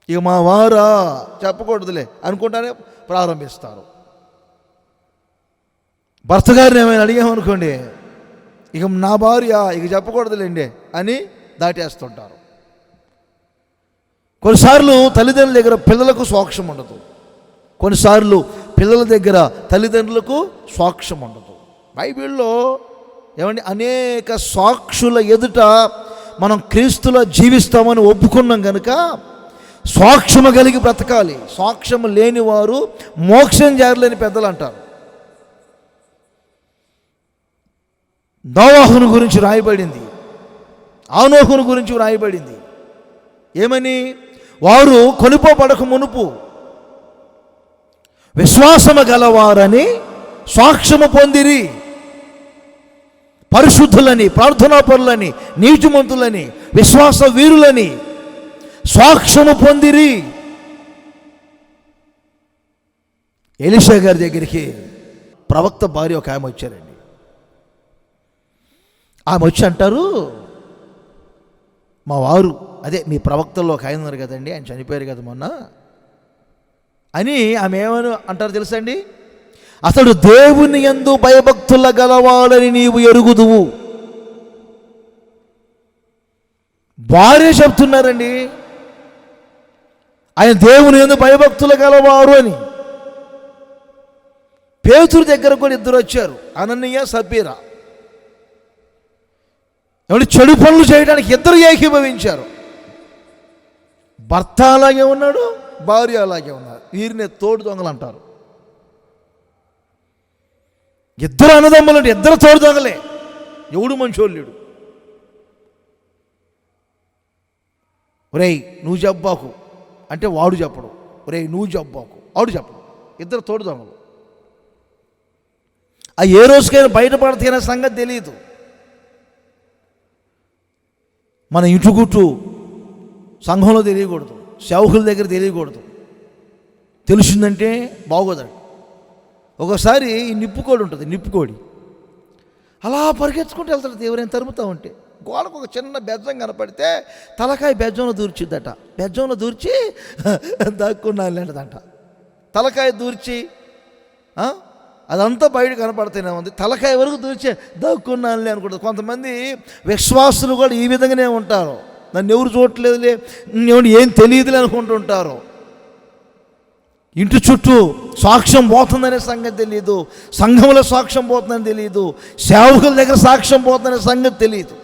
ఇక మా వారా చెప్పకూడదులే అనుకుంటానే ప్రారంభిస్తారు. భర్త గారిని ఏమైనా అడిగామనుకోండి, ఇక నా భార్య ఇక చెప్పకూడదులేండి అని దాటేస్తుంటారు. కొన్నిసార్లు తల్లిదండ్రుల దగ్గర పిల్లలకు సాక్ష్యం ఉండదు, కొన్నిసార్లు పిల్లల దగ్గర తల్లిదండ్రులకు సాక్ష్యం ఉండదు. బైబిల్లో ఏమండి అనేక సాక్షుల ఎదుట మనం క్రీస్తులో జీవిస్తామని ఒప్పుకున్నాం కనుక సాక్ష్యము కలిగి బ్రతకాలి. సాక్ష్యము లేని వారు మోక్షం చేరలేని పెద్దలు అంటారు. నోవాహును గురించి రాయబడింది, ఆనోహును గురించి రాయబడింది. ఏమని? వారు కొనుపోబడక మునుపు విశ్వాసము గలవారని సాక్ష్యము పొందిరి. పరిశుద్ధులని, ప్రార్థనాపరులని, నీతిమంతులని, విశ్వాస వీరులని సాక్ష్యము పొందిరి. ఎలీషా గారి దగ్గరికి ప్రవక్త భార్య ఒక ఆమె వచ్చారండి. ఆమె వచ్చి అంటారు, మా వారు, అదే మీ ప్రవక్తల్లో ఒక ఆయన ఉన్నారు కదండి, ఆయన చనిపోయారు కదా మొన్న అని ఆమె ఏమని అంటారు తెలుసండి? అతడు దేవుని యందు భయభక్తుల గలవాడని నీవు ఎరుగుదువు. భార్య చెప్తున్నారండి, ఆయన దేవుని యందు భయభక్తులు గలవారు అని. పేతురు దగ్గర కూడా ఇద్దరు వచ్చారు, అననీయ సపీరా. ఎవరి చెడు పనులు చేయడానికి ఇద్దరు ఏకీభవించారు. భర్త అలాగే ఉన్నాడు, భార్య అలాగే ఉన్నారు. వీరిని తోడు దొంగలు అంటారు. ఇద్దరు అన్నదమ్ములు అంటే ఇద్దరు తోడు దొంగలే. ఎవడు మంచోళ్ళుడు. ఒరేయ్ నువ్వు జబ్బాకు అంటే వాడు చెప్పడు, ఒరేయ్ నువ్వు జబ్బాకు వాడు చెప్పడు. ఇద్దరు తోడు దొంగలు. ఆ ఏ రోజుకైనా బయటపడతాయనే సంగతి తెలియదు. మన ఇటుగుట్టు సంఘంలో తెలియకూడదు, సేవకుల దగ్గర తెలియకూడదు. తెలిసిందంటే బాగోదండి. ఒకసారి ఈ నిప్పుకోడి ఉంటుంది, నిప్పుకోడి అలా పరిగెత్తుకుంటూ వెళ్తాడు. ఎవరైనా తరుముతూ ఉంటే గోడకు ఒక చిన్న బెజ్జం కనపడితే తలకాయ బెజ్జంలో దూర్చిద్దట. బెజ్జంలో దూర్చి దాక్కున్నాళ్ళంటదంట. తలకాయ దూర్చి అదంతా బయట కనపడుతూనే ఉంది. తలకాయ వరకు దూర్చి దాక్కున్నాళ్ళే అనుకుంటుంది. కొంతమంది విశ్వాసులు కూడా ఈ విధంగానే ఉంటారు. నన్ను ఎవరు చూడట్లేదులే, ఏం తెలియదులే అనుకుంటుంటారు. ఇంటి చుట్టూ సాక్ష్యం పోతుందనే సంగతి తెలియదు, సంఘంలో సాక్ష్యం పోతుందని తెలియదు, సేవకుల దగ్గర సాక్ష్యం పోతుందనే సంగతి తెలియదు.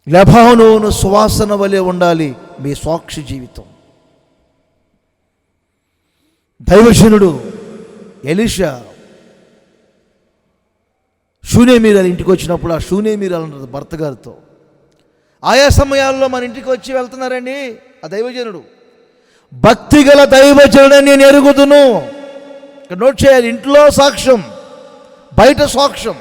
లెబానోను సువాసన వలె ఉండాలి మీ సాక్షి జీవితం. దైవజనుడు ఎలీషా షూనేమీరాలు ఇంటికి వచ్చినప్పుడు ఆ షూనేమీరాలు అంటారు భర్త గారితో. ఆయా సమయాల్లో మన ఇంటికి వచ్చి వెళ్తున్నారండి ఆ దైవజనుడు. భక్తి గల దైవజనుడు నేను ఎరుగుదును. ఇక్కడ నోట్ చేయాలి, ఇంట్లో సాక్ష్యం, బయట సాక్ష్యం.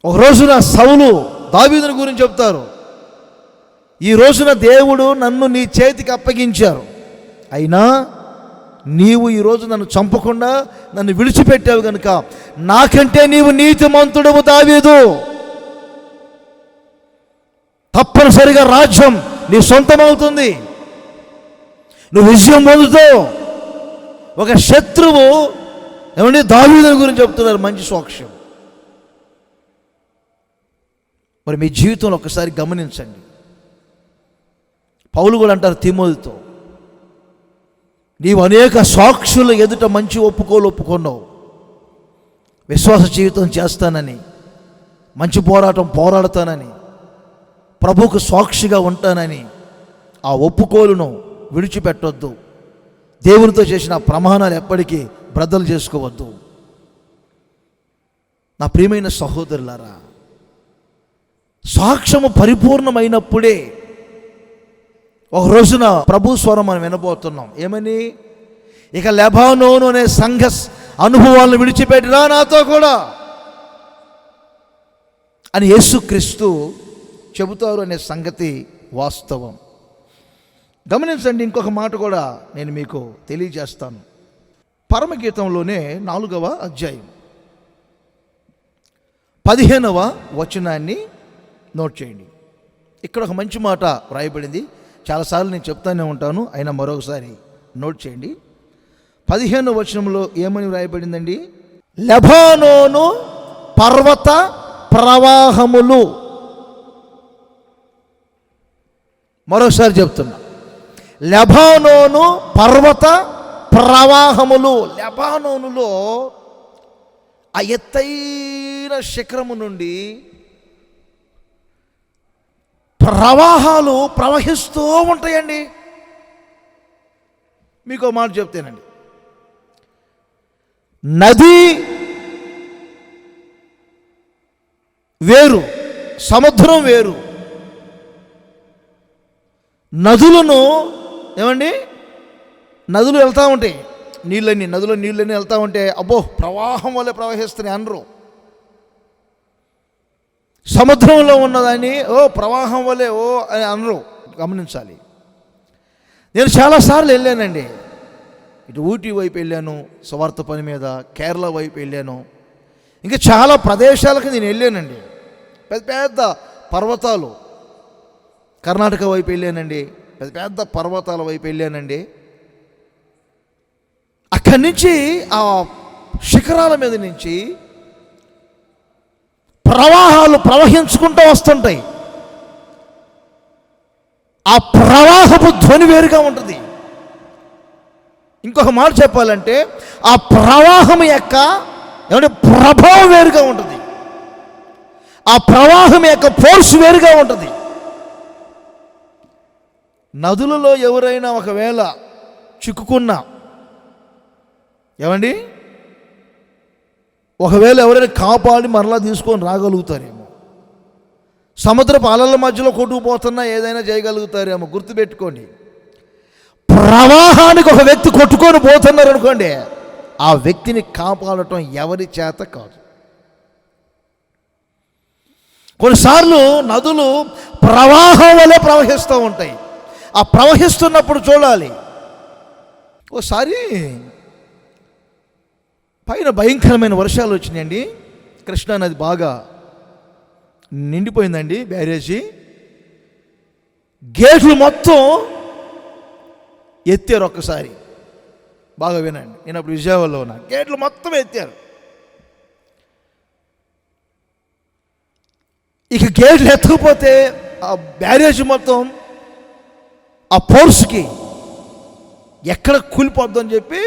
ఒక రోజున సౌలు దావీదుని గురించి చెప్తారు. ఈ రోజున దేవుడు నన్ను నీ చేతికి అప్పగించారు, అయినా నీవు ఈరోజు నన్ను చంపకుండా నన్ను విడిచిపెట్టావు కనుక నాకంటే నీవు నీతిమంతుడవు దావీదు. తప్పనిసరిగా రాజ్యం నీ సొంతమవుతుంది, నువ్వు విజయం పొందుతావు. ఒక శత్రువు ఏమంటే దావీదుని గురించి చెప్తున్నారు, మంచి సాక్ష్యం. మరి మీ జీవితంలో ఒకసారి గమనించండి. పౌలు కూడా అంటారు తిమోతితో, నీవు అనేక సాక్షుల ఎదుట మంచి ఒప్పుకున్నావు, విశ్వాస జీవితం చేస్తానని, మంచి పోరాడతానని, ప్రభువుకు సాక్షిగా ఉంటానని. ఆ ఒప్పుకోలును విడిచిపెట్టొద్దు. దేవునితో చేసిన ప్రమాణాలు ఎప్పటికీ బ్రద్దలు చేసుకోవద్దు. నా ప్రియమైన సహోదరులారా, సాక్ష్యము పరిపూర్ణమైనప్పుడే ఒక రోజున ప్రభు స్వరం మనం వినబోతున్నాం. ఏమని? ఇక లెబానోను అనే సంఘ అనుభవాలను విడిచిపెట్టిరా నాతో కూడా అని యేసుక్రీస్తు చెబుతారు అనే సంగతి వాస్తవం. గమనించండి, ఇంకొక మాట కూడా నేను మీకు తెలియజేస్తాను. పరమగీతంలోనే 4వ అధ్యాయం 15వ వచనాన్ని నోట్ చేయండి. ఇక్కడ ఒక మంచి మాట వ్రాయబడింది. చాలాసార్లు నేను చెప్తానే ఉంటాను, అయినా మరొకసారి నోట్ చేయండి. 15వ వచనంలో ఏమని వ్రాయబడిందండి? లెబానోను పర్వత ప్రవాహములు. మరోసారి చెప్తున్నా, లెబానోను పర్వత ప్రవాహములు. లెబానోనులో ఆ ఎత్తైన శిఖరము నుండి ప్రవాహాలు ప్రవహిస్తూ ఉంటాయండి. మీకు మాట చెప్తేనండి, నది వేరు, సముద్రం వేరు. నదులను ఏమండి, నదులు వెళ్తూ ఉంటాయి, నదులు నీళ్ళని వెళ్తూ ఉంటే అబ్బో ప్రవాహం వల్ల ప్రవహిస్తున్నాయి అనరు. సముద్రంలో ఉన్నదాన్ని ఓ ప్రవాహం వల్లే ఓ అని అనరు. గమనించాలి. నేను చాలాసార్లు వెళ్ళానండి. ఇటు ఊటీ వైపు వెళ్ళాను సువార్త పని మీద, కేరళ వైపు వెళ్ళాను, ఇంకా చాలా ప్రదేశాలకు నేను వెళ్ళానండి. పెద్ద పెద్ద పర్వతాలు, కర్ణాటక వైపు వెళ్ళానండి, పెద్ద పెద్ద పర్వతాల వైపు వెళ్ళానండి. అక్కడి నుంచి ఆ శిఖరాల మీద నుంచి ప్రవాహాలు ప్రవహించుకుంటూ వస్తుంటాయి. ఆ ప్రవాహపు ధ్వని వేరుగా ఉంటుంది. ఇంకొక మాట చెప్పాలంటే ఆ ప్రవాహం యొక్క ఏమంటే ప్రభావం వేరుగా ఉంటుంది. ఆ ప్రవాహం యొక్క ఫోర్స్ వేరుగా ఉంటుంది. నదులలో ఎవరైనా ఒకవేళ చిక్కుకున్నా, ఏమండి, ఒకవేళ ఎవరైనా కాపాడి మరలా తీసుకొని రాగలుగుతారేమో. సముద్రపు అలల మధ్యలో కొట్టుకుపోతున్నా ఏదైనా చేయగలుగుతారేమో. గుర్తుపెట్టుకోండి, ప్రవాహానికి ఒక వ్యక్తి కొట్టుకొని పోతున్నారు అనుకోండి, ఆ వ్యక్తిని కాపాడటం ఎవరి చేత కాదు. కొన్నిసార్లు నదులు ప్రవాహం వలె ప్రవహిస్తూ ఉంటాయి. ఆ ప్రవహిస్తున్నప్పుడు చూడాలి. ఓసారి పైన భయంకరమైన వర్షాలు వచ్చినాయండి. కృష్ణానది బాగా నిండిపోయిందండి, బ్యారేజీ. గేట్లు మొత్తం ఎత్తారు. ఒక్కసారి బాగా వినండి, నేను అప్పుడు విజయవాడలో ఉన్నా. గేట్లు మొత్తం ఎత్తారు. ఇక గేట్లు ఎత్తకపోతే ఆ బ్యారేజీ మొత్తం ఆ ఫోర్స్కి ఎక్కడ కూలిపోద్దని చెప్పి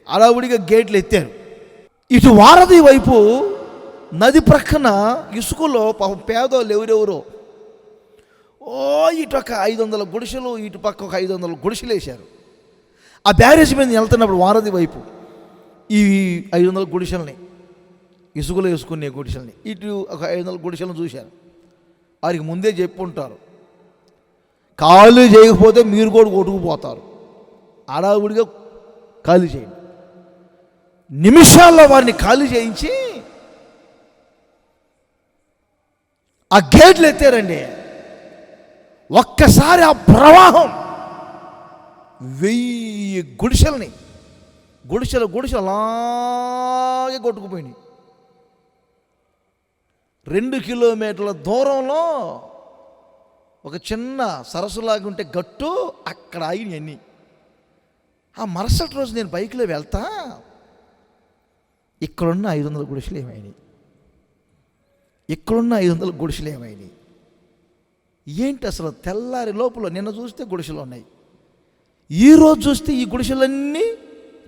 అడావుడిగా గేట్లు ఎత్తారు. ఇటు వారధి వైపు నది ప్రక్కన ఇసుకలో పాపం పేదోళ్ళు ఎవరెవరో ఇటు ఒక 500 గుడిసెలు, ఇటు పక్క ఒక 500 గుడిసెలు వేశారు. ఆ బ్యారేజ్ మీద వెళ్తున్నప్పుడు వారధి వైపు ఈ 500 గుడిసెల్ని, ఇసుకలో వేసుకునే గుడిసెల్ని, ఇటు ఒక 500 గుడిసెలను చూశారు. వారికి ముందే చెప్పుంటారు, ఖాళీ చేయకపోతే మీరు కూడా కొట్టుకుపోతారు, అడావుడిగా ఖాళీ చేయండి. నిమిషాల్లో వారిని ఖాళీ చేయించి ఆ గేట్లు ఎత్తారండి. ఒక్కసారి ఆ ప్రవాహం 1000 గుడిసెలు అలాగే కొట్టుకుపోయినాయి. 2 కిలోమీటర్ల దూరంలో ఒక చిన్న సరస్సులాగా ఉంటే గట్టు, అక్కడ ఆగినాయి. ఆ మరుసటి రోజు నేను బైక్లో వెళ్తా, ఇక్కడున్న 500 గుడిసెలు ఏమైనాయి, ఇక్కడున్న 500 గుడిసెలు ఏమైనాయి. ఏంటి అసలు? తెల్లారి లోపల నిన్న చూస్తే గుడిసెలు ఉన్నాయి, ఈరోజు చూస్తే ఈ గుడిసెలన్నీ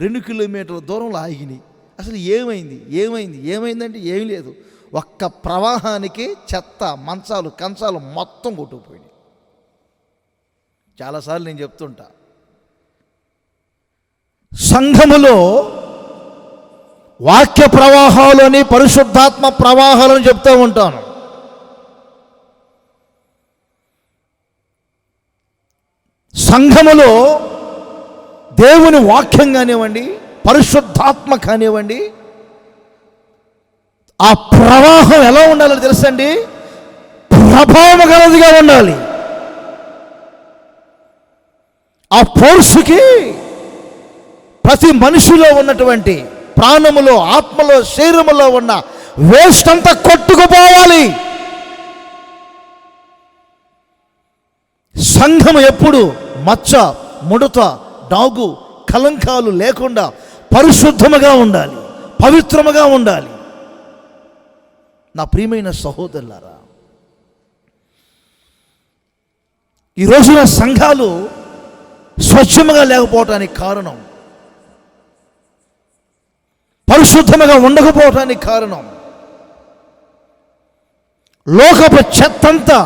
2 కిలోమీటర్ల దూరంలో ఆగినాయి. అసలు ఏమైందంటే ఏమీ లేదు. ఒక్క ప్రవాహానికి చెత్త, మంచాలు, కంచాలు మొత్తం కొట్టుకుపోయినాయి. చాలాసార్లు నేను చెప్తుంటా, సంఘములో వాక్య ప్రవాహాలని పరిశుద్ధాత్మ ప్రవాహాలని చెప్తూ ఉంటాను. సంఘములో దేవుని వాక్యం కానివ్వండి, పరిశుద్ధాత్మ కానివ్వండి, ఆ ప్రవాహం ఎలా ఉండాలో తెలుసండి? ప్రభావం గలదిగా ఉండాలి. ఆ ఫోర్సుకి ప్రతి మనిషిలో ఉన్నటువంటి ప్రాణములో, ఆత్మలో, శరీరములో ఉన్న వేస్ట్ అంతా కొట్టుకుపోవాలి. సంఘం ఎప్పుడు మచ్చ, ముడత, డాగు, కలంకాలు లేకుండా పరిశుద్ధముగా ఉండాలి, పవిత్రముగా ఉండాలి. నా ప్రియమైన సహోదరులారా, ఈ రోజున సంఘాలు స్వచ్ఛముగా లేకపోవటానికి కారణం, పరిశుద్ధముగా ఉండకపోవటానికి కారణం, లోకపు చెత్తంతా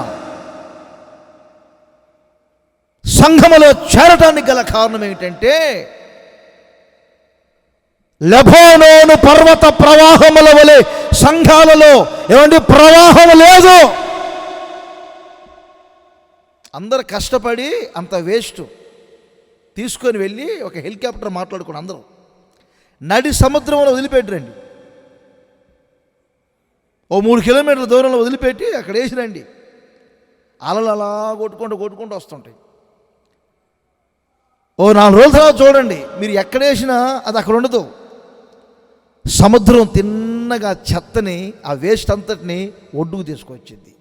సంఘములో చేరటానికి గల కారణం ఏమిటంటే, లెబానోను పర్వత ప్రవాహముల వలె సంఘాలలో ఏమండి ప్రవాహం లేదు. అందరు కష్టపడి అంత వేస్ట్ తీసుకొని వెళ్ళి ఒక హెలికాప్టర్ మాట్లాడుకుని అందరూ నడి సముద్రంలో వదిలిపెట్టరండి. ఓ 3 కిలోమీటర్ల దూరంలో వదిలిపెట్టి అక్కడ వేసి రండి. అలలు అలా కొట్టుకుంటూ వస్తుంటాయి. ఓ 4 రోజుల తర్వాత చూడండి, మీరు ఎక్కడ వేసినా అది అక్కడ ఉండదు. సముద్రం తిన్నగా చెత్తని, ఆ వేస్ట్ అంతటిని ఒడ్డుకు తీసుకొచ్చింది.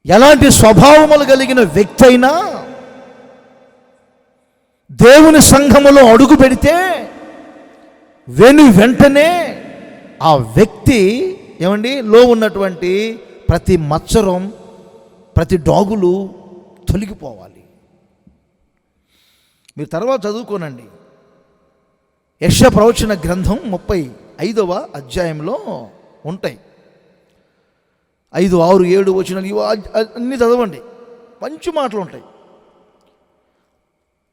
ఎలాంటి స్వభావములు కలిగిన వ్యక్తి అయినా దేవుని సంఘములో అడుగు పెడితే వెంటనే ఆ వ్యక్తి ఏమండి లో ఉన్నటువంటి ప్రతి మచ్చరం, ప్రతి డాగులు తొలగిపోవాలి. మీరు తర్వాత చదువుకోనండి. యెషయా ప్రవచన గ్రంథం 35వ అధ్యాయంలో ఉంటాయి. 5, 6, 7 వచనాలు ఇవి అన్నీ చదవండి. మంచి మాటలు ఉంటాయి.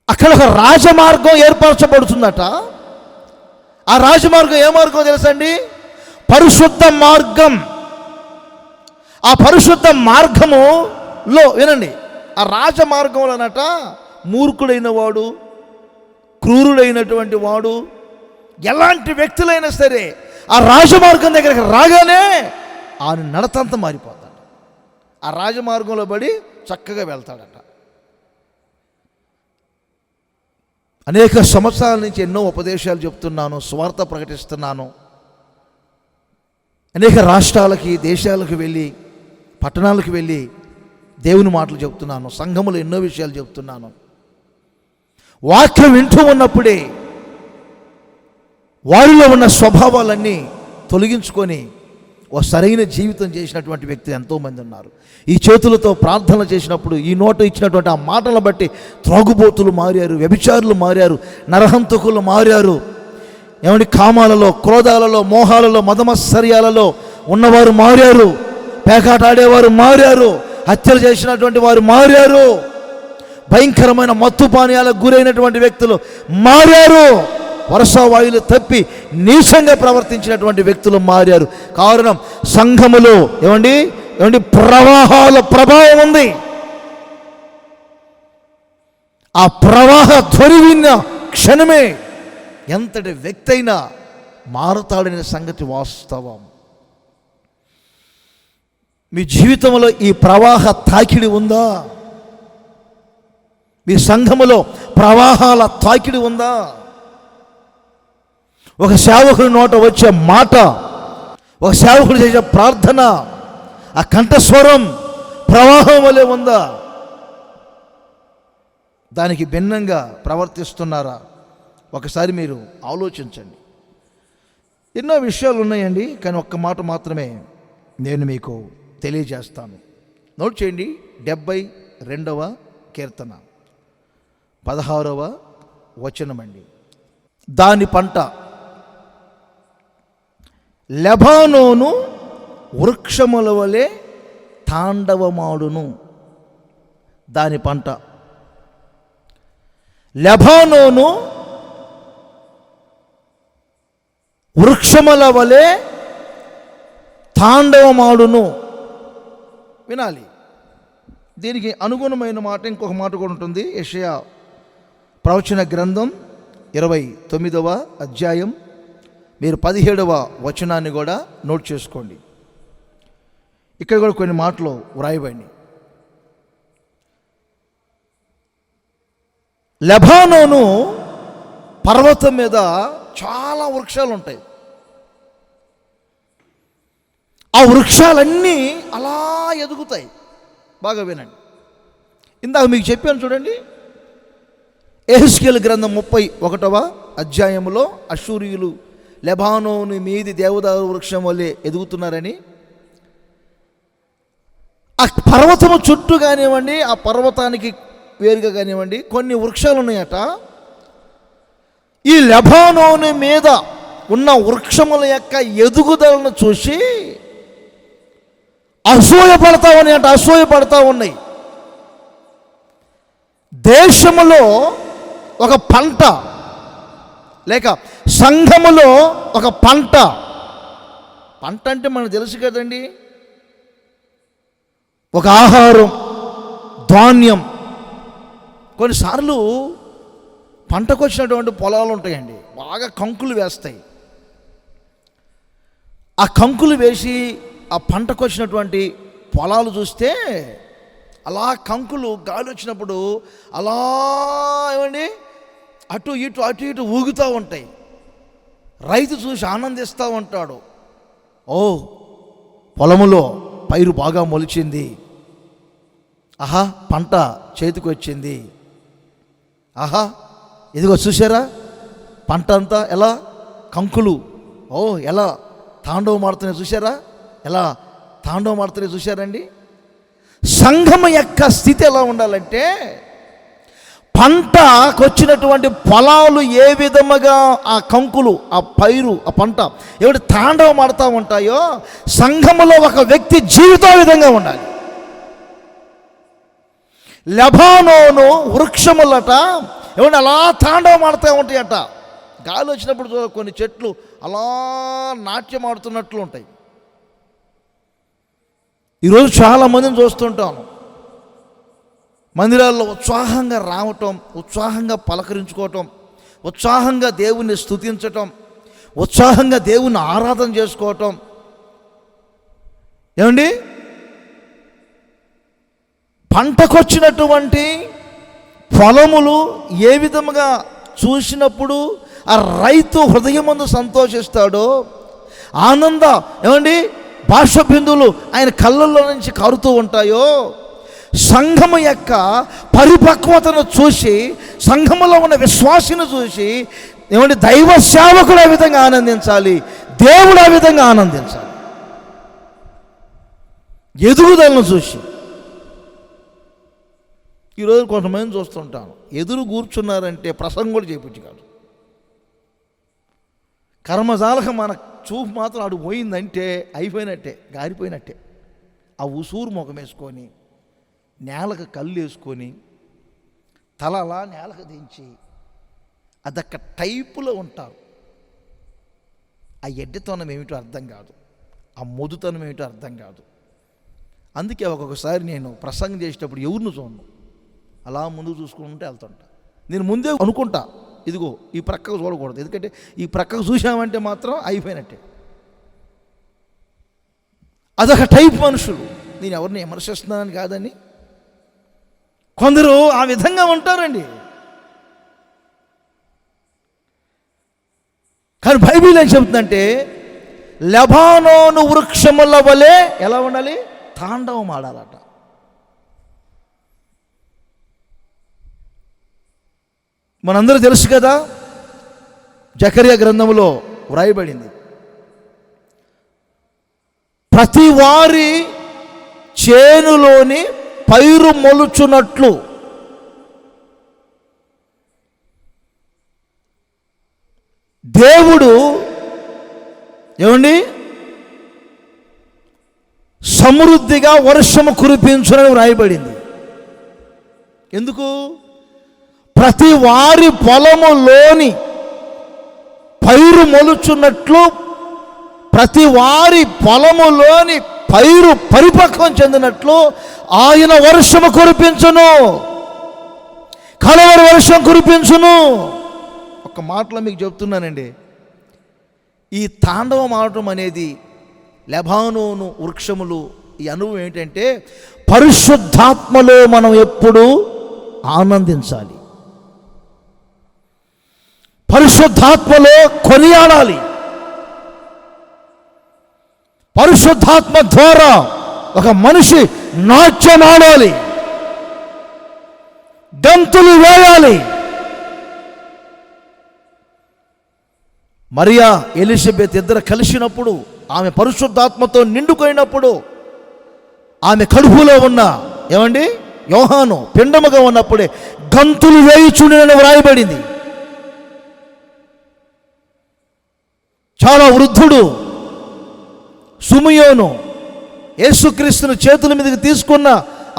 అక్కడ ఒక రాజమార్గం ఏర్పరచబడుతుందట. ఆ రాజమార్గం ఏ మార్గం తెలుసండి? పరిశుద్ధ మార్గం. ఆ పరిశుద్ధ మార్గములో వినండి, ఆ రాజమార్గంలోనట మూర్ఖుడైన వాడు, క్రూరుడైనటువంటి వాడు, ఎలాంటి వ్యక్తులైనా సరే ఆ రాజమార్గం దగ్గరికి రాగానే ఆయన నడతంతా మారిపోతాడు. ఆ రాజమార్గంలో పడి చక్కగా వెళ్తాడట. అనేక సంవత్సరాల నుంచి ఎన్నో ఉపదేశాలు చెప్తున్నాను, స్వార్థ ప్రకటిస్తున్నాను. అనేక రాష్ట్రాలకి, దేశాలకు వెళ్ళి, పట్టణాలకు వెళ్ళి దేవుని మాటలు చెప్తున్నాను. సంఘములో ఎన్నో విషయాలు చెప్తున్నాను. వాక్యం వింటూ ఉన్నప్పుడే వారిలో ఉన్న స్వభావాలన్నీ తొలగించుకొని ఓ సరైన జీవితం చేసినటువంటి వ్యక్తులు ఎంతోమంది ఉన్నారు. ఈ చేతులతో ప్రార్థనలు చేసినప్పుడు, ఈ నోట ఇచ్చినటువంటి ఆ మాటలను బట్టి త్రాగుబోతులు మారారు, వ్యభిచారులు మారారు, నరహంతకులు మారారు. ఏమంటే కామాలలో, క్రోధాలలో, మోహాలలో, మదమత్సర్యాలలో ఉన్నవారు మారారు. పేకాట ఆడేవారు మారారు. హత్యలు చేసినటువంటి వారు మారారు. భయంకరమైన మత్తు పానీయాలకు గురైనటువంటి వ్యక్తులు మారారు. వర్షవాయువులు తప్పి నీచంగా ప్రవర్తించినటువంటి వ్యక్తులు మారారు. కారణం సంఘములో ఏమండి ప్రవాహాల ప్రభావం ఉంది. ఆ ప్రవాహ ధ్వని విన్న క్షణమే ఎంతటి వ్యక్తి అయినా మారుతాడనే సంగతి వాస్తవం. మీ జీవితంలో ఈ ప్రవాహ తాకిడి ఉందా? మీ సంఘములో ప్రవాహాల తాకిడి ఉందా? ఒక సేవకుడి నోట వచ్చే మాట, ఒక సేవకుడు చేసే ప్రార్థన, ఆ కంఠస్వరం ప్రవాహం వలె ఉందా? దానికి భిన్నంగా ప్రవర్తిస్తున్నారా? ఒకసారి మీరు ఆలోచించండి. ఎన్నో విషయాలు ఉన్నాయండి, కానీ ఒక్క మాట మాత్రమే నేను మీకు తెలియజేస్తాను. నోట్ చేయండి. 72వ కీర్తన 16వ వచనమండి. దాని పంట లెబానోను వృక్షముల వలె తాండవమాడును. దాని పంట లెబానోను వృక్షముల వలె తాండవమాడును. వినాలి. దీనికి అనుగుణమైన మాట ఇంకొక మాట కూడా ఉంటుంది. యెషయా ప్రవచన గ్రంథం 29వ అధ్యాయం, మీరు 17వ వచనాన్ని కూడా నోట్ చేసుకోండి. ఇక్కడ కూడా కొన్ని మాటలు వ్రాయబడి, లెబానోను పర్వతం మీద చాలా వృక్షాలు ఉంటాయి. ఆ వృక్షాలన్నీ అలా ఎదుగుతాయి. బాగా వినండి. ఇందాక మీకు చెప్పాను చూడండి, యెహెజ్కేలు గ్రంథం 31వ అధ్యాయంలో అష్షూరీయులు లెబానోను మీది దేవదారు వృక్షం వల్లే ఎదుగుతున్నారని. ఆ పర్వతము చుట్టూ కానివ్వండి, ఆ పర్వతానికి వేరుగా కానివ్వండి, కొన్ని వృక్షాలు ఉన్నాయట. ఈ లెబానోను మీద ఉన్న వృక్షముల యొక్క ఎదుగుదలను చూసి అసూయపడతా ఉన్నాయి. దేశములో ఒక పంట, లేక సంఘములో ఒక పంట అంటే మనకు తెలుసు కదండి, ఒక ఆహారం, ధాన్యం. కొన్నిసార్లు పంటకు వచ్చినటువంటి పొలాలు ఉంటాయండి, బాగా కంకులు వేస్తాయి. ఆ కంకులు వేసి ఆ పంటకు వచ్చినటువంటి పొలాలు చూస్తే అలా కంకులు గాలి వచ్చినప్పుడు అలా ఏమండి అటు ఇటు ఊగుతూ ఉంటాయి. రైతు చూసి ఆనందిస్తూ ఉంటాడు. ఓ, పొలములో పైరు బాగా మొలిచింది, ఆహా పంట చేతికి వచ్చింది, ఆహా ఇదిగో చూసారా పంట అంతా ఎలా కంకులు ఎలా తాండవం ఆడుతున్నాయి, చూసారా ఎలా తాండవం ఆడుతున్నాయి, చూసారండి. సంఘం యొక్క స్థితి ఎలా ఉండాలంటే, పంటకు వచ్చినటువంటి పొలాలు ఏ విధముగా ఆ కంకులు, ఆ పైరు, ఆ పంట ఏమిటి తాండవం ఆడుతూ ఉంటాయో, సంఘములో ఒక వ్యక్తి జీవితం విధంగా ఉండాలి. లెబానోను వృక్షములట ఏమంటే అలా తాండవం ఆడుతూ ఉంటాయట. గాలి వచ్చినప్పుడు కొన్ని చెట్లు అలా నాట్యం ఆడుతున్నట్లు ఉంటాయి. ఈరోజు చాలామందిని చూస్తుంటాను, మందిరాల్లో ఉత్సాహంగా రావటం, ఉత్సాహంగా పలకరించుకోవటం, ఉత్సాహంగా దేవుణ్ణి స్తుతించటం, ఉత్సాహంగా దేవుణ్ణి ఆరాధన చేసుకోవటం. ఏమండి, పంటకొచ్చినటువంటి ఫలములు ఏ విధముగా చూసినప్పుడు ఆ రైతు హృదయమందు సంతోషిస్తాడో, ఏమండి భాష బిందువులు ఆయన కళ్ళల్లో నుంచి కారుతూ ఉంటాయో, సంఘము యొక్క పరిపక్వతను చూసి, సంఘములో ఉన్న విశ్వాసిని చూసి ఏమంటే దైవ సేవకుడు ఆ విధంగా ఆనందించాలి, దేవుడు ఆ విధంగా ఆనందించాలి. ఎదుగుదలను చూసి. ఈరోజు కొంతమంది చూస్తుంటాను, ఎదురు కూర్చున్నారంటే ప్రసంగం కూడా చేయించి కాదు, కర్మజాలక మన చూపు మాత్రం అడు పోయిందంటే అయిపోయినట్టే, గారిపోయినట్టే. ఆ ఉసూరు ముఖం వేసుకొని, నేలకు కళ్ళు వేసుకొని, తల అలా నేలకు దించి అదొక టైపులో ఉంటారు. ఆ ఎడ్డితనం ఏమిటో అర్థం కాదు, ఆ మొదుతనం ఏమిటో అర్థం కాదు. అందుకే ఒక్కొక్కసారి నేను ప్రసంగం చేసేటప్పుడు ఎవరిని చూడను, అలా ముందు చూసుకుంటూ వెళ్తుంటా. నేను ముందే అనుకుంటా, ఇదిగో ఈ ప్రక్కకు చూడకూడదు, ఎందుకంటే ఈ ప్రక్కకు చూసామంటే మాత్రం అయిపోయినట్టే. అదొక టైప్ మనుషులు. నేను ఎవరిని విమర్శిస్తున్నానని కాదని, కొందరు ఆ విధంగా ఉంటారండి. కానీ బైబిల్ ఏం చెబుతుందంటే, లెబానోను వృక్షముల వలె ఎలా ఉండాలి, తాండవం ఆడాలట. మనందరూ తెలుసు కదా, జకర్యా గ్రంథంలో వ్రాయబడింది, ప్రతి వారి చేనులోని పైరు మొలుచున్నట్లు దేవుడు ఏమండి సమృద్ధిగా వర్షము కురిపించునని వ్రాయబడింది. ఎందుకు? ప్రతి వారి పొలములోని పైరు మొలుచున్నట్లు ప్రతి వారి పొలములోని పైరు పరిపక్వం చెందినట్లు ఆయన వర్షము కురిపించును, కలవరి వర్షం కురిపించును. ఒక మాటలో మీకు చెప్తున్నానండి, ఈ తాండవం ఆడటం అనేది లెబానోను వృక్షములు ఈ అనుభవం ఏంటంటే పరిశుద్ధాత్మలో మనం ఎప్పుడూ ఆనందించాలి, పరిశుద్ధాత్మలో కొనియాడాలి. పరిశుద్ధాత్మ ద్వారా ఒక మనిషి నాట్యం ఆడాలి, గంతులు వేయాలి. మరియా ఎలిజబెత్ ఇద్దరు కలిసినప్పుడు, ఆమె పరిశుద్ధాత్మతో నిండుకొయినప్పుడు, ఆమె కడుపులో ఉన్న యోహాను పిండముగా ఉన్నప్పుడే గంతులు వేయుచుండెనని వ్రాయబడింది. చాలా వృద్ధుడు సుమయోను యేసుక్రీస్తును చేతుల మీదకి తీసుకున్న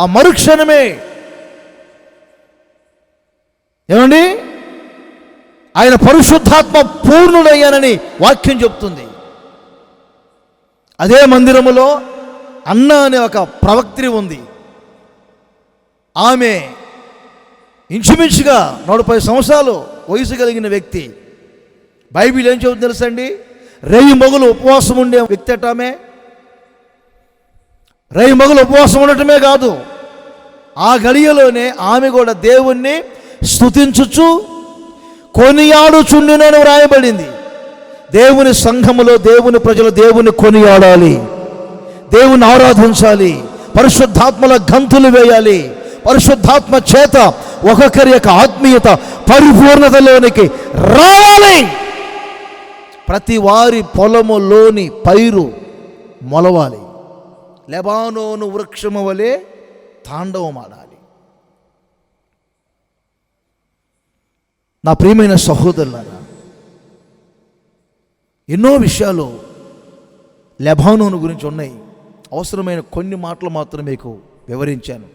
ఆ మరుక్షణమే ఆయన పరిశుద్ధాత్మ పూర్ణుడయ్యానని వాక్యం చెప్తుంది. అదే మందిరములో అన్న అనే ఒక ప్రవక్త్రి ఉంది. ఆమె ఇంచుమించుగా 40 సంవత్సరాలు వయసు కలిగిన వ్యక్తి. బైబిల్ ఏం చెబుతుంది తెలుసండి? రేయి మొగలు ఉపవాసం ఉండే వ్యక్తి అట ఆమె. రేయి మొగలు ఉపవాసం ఉండటమే కాదు, ఆ గడియలోనే ఆమె కూడా దేవుణ్ణి స్తుతించుచు కొనియాడుచుండునని వ్రాయబడింది. దేవుని సంఘములో దేవుని ప్రజలు దేవుని కొనియాడాలి, దేవుని ఆరాధించాలి, పరిశుద్ధాత్మల గంతులు వేయాలి. పరిశుద్ధాత్మ చేత ఒక్కొక్కరి యొక్క ఆత్మీయత పరిపూర్ణతలోనికి రావాలి. ప్రతి వారి పొలములోని పైరు మొలవాలి. లెబానోను వృక్షము వలె తాండవమాడాలి. నా ప్రియమైన సహోదరులారా, ఎన్నో విషయాలు లెబానోను గురించి ఉన్నాయి. అవసరమైన కొన్ని మాటలు మాత్రం మీకు వివరించాను.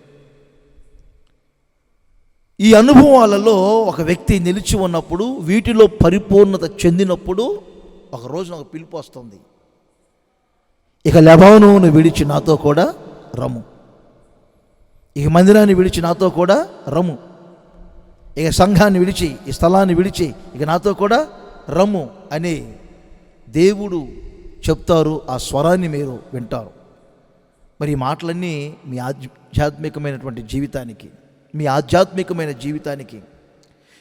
ఈ అనుభవాలలో ఒక వ్యక్తి నిలిచి ఉన్నప్పుడు, వీటిలో పరిపూర్ణత చెందినప్పుడు ఒక రోజున ఒక పిలుపు వస్తుంది. ఇక లెబానోను విడిచి నాతో కూడా రమ్ము, ఇక మందిరాన్ని విడిచి నాతో కూడా రమ్ము, ఇక సంఘాన్ని విడిచి ఈ స్థలాన్ని విడిచి ఇక నాతో కూడా రమ్ము అని దేవుడు చెప్తారు. ఆ స్వరాన్ని మీరు వింటారు. మరి ఈ మాటలన్నీ మీ ఆధ్యాత్మికమైనటువంటి జీవితానికి, మీ ఆధ్యాత్మికమైన జీవితానికి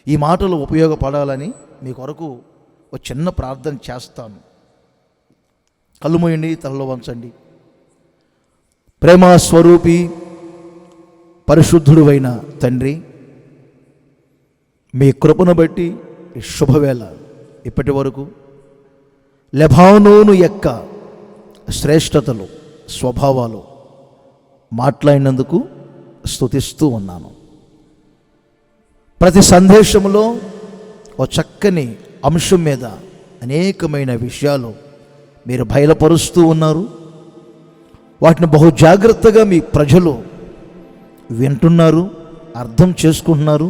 ఈ మాటలు ఉపయోగపడాలని మీ కొరకు ఒక చిన్న ప్రార్థన చేస్తాను. కళ్ళు మూయండి, తలలో వంచండి. ప్రేమ స్వరూపి పరిశుద్ధుడు అయిన తండ్రి, మీ కృపను బట్టి ఈ శుభవేళ ఇప్పటి వరకు లెబానోను యొక్క శ్రేష్టతలు, స్వభావాలు మాట్లాడినందుకు స్తుతిస్తూ ఉన్నాను. ప్రతి సందేశంలో ఒక చక్కని అంశం మీద అనేకమైన విషయాలు మీరు బయలుపరుస్తూ ఉన్నారు. వాటిని బహు జాగ్రత్తగా మీ ప్రజలు వింటున్నారు, అర్థం చేసుకుంటున్నారు.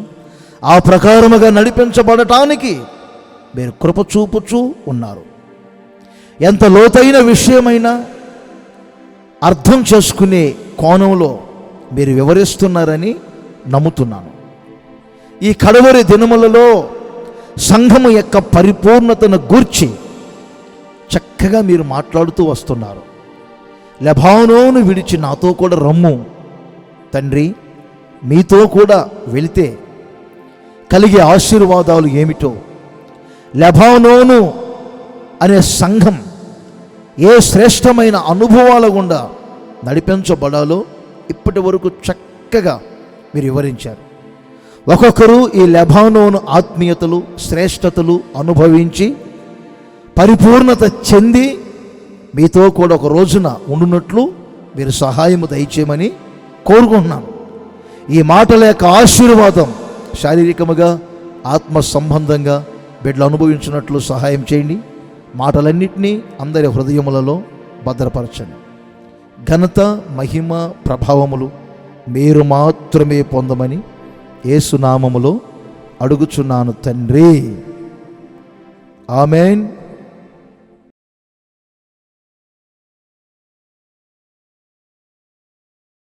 ఆ ప్రకారముగా నడిపించబడటానికి మీరు కృప చూపుచూ ఉన్నారు. ఎంత లోతైన విషయమైనా అర్థం చేసుకునే కోణంలో మీరు వివరిస్తున్నారని నమ్ముతున్నాను. ఈ కడవరి దినములలో సంఘము యొక్క పరిపూర్ణతను గూర్చి చక్కగా మీరు మాట్లాడుతూ వస్తున్నారు. లెబానోను విడిచి నాతో కూడా రమ్ము తండ్రి, మీతో కూడా వెళితే కలిగే ఆశీర్వాదాలు ఏమిటో, లెబానోను అనే సంఘం ఏ శ్రేష్టమైన అనుభవాల గుండా నడిపించబడాలో ఇప్పటి వరకు చక్కగా మీరు వివరించారు. ఒక్కొక్కరు ఈ లెబానోను ఆత్మీయతలు, శ్రేష్టతలు అనుభవించి పరిపూర్ణత చెంది మీతో కూడా ఒక రోజున ఉండునట్లు మీరు సహాయము దయచేయమని కోరుకుంటున్నాను. ఈ మాటల యొక్క ఆశీర్వాదం శారీరకముగా, ఆత్మ సంబంధంగా బిడ్డలు అనుభవించినట్లు సహాయం చేయండి. మాటలన్నింటినీ అందరి హృదయములలో భద్రపరచండి. ఘనత, మహిమ, ప్రభావములు మీరు మాత్రమే పొందమని యేసు నామములో అడుగుచున్నాను తండ్రి, ఆమేన్.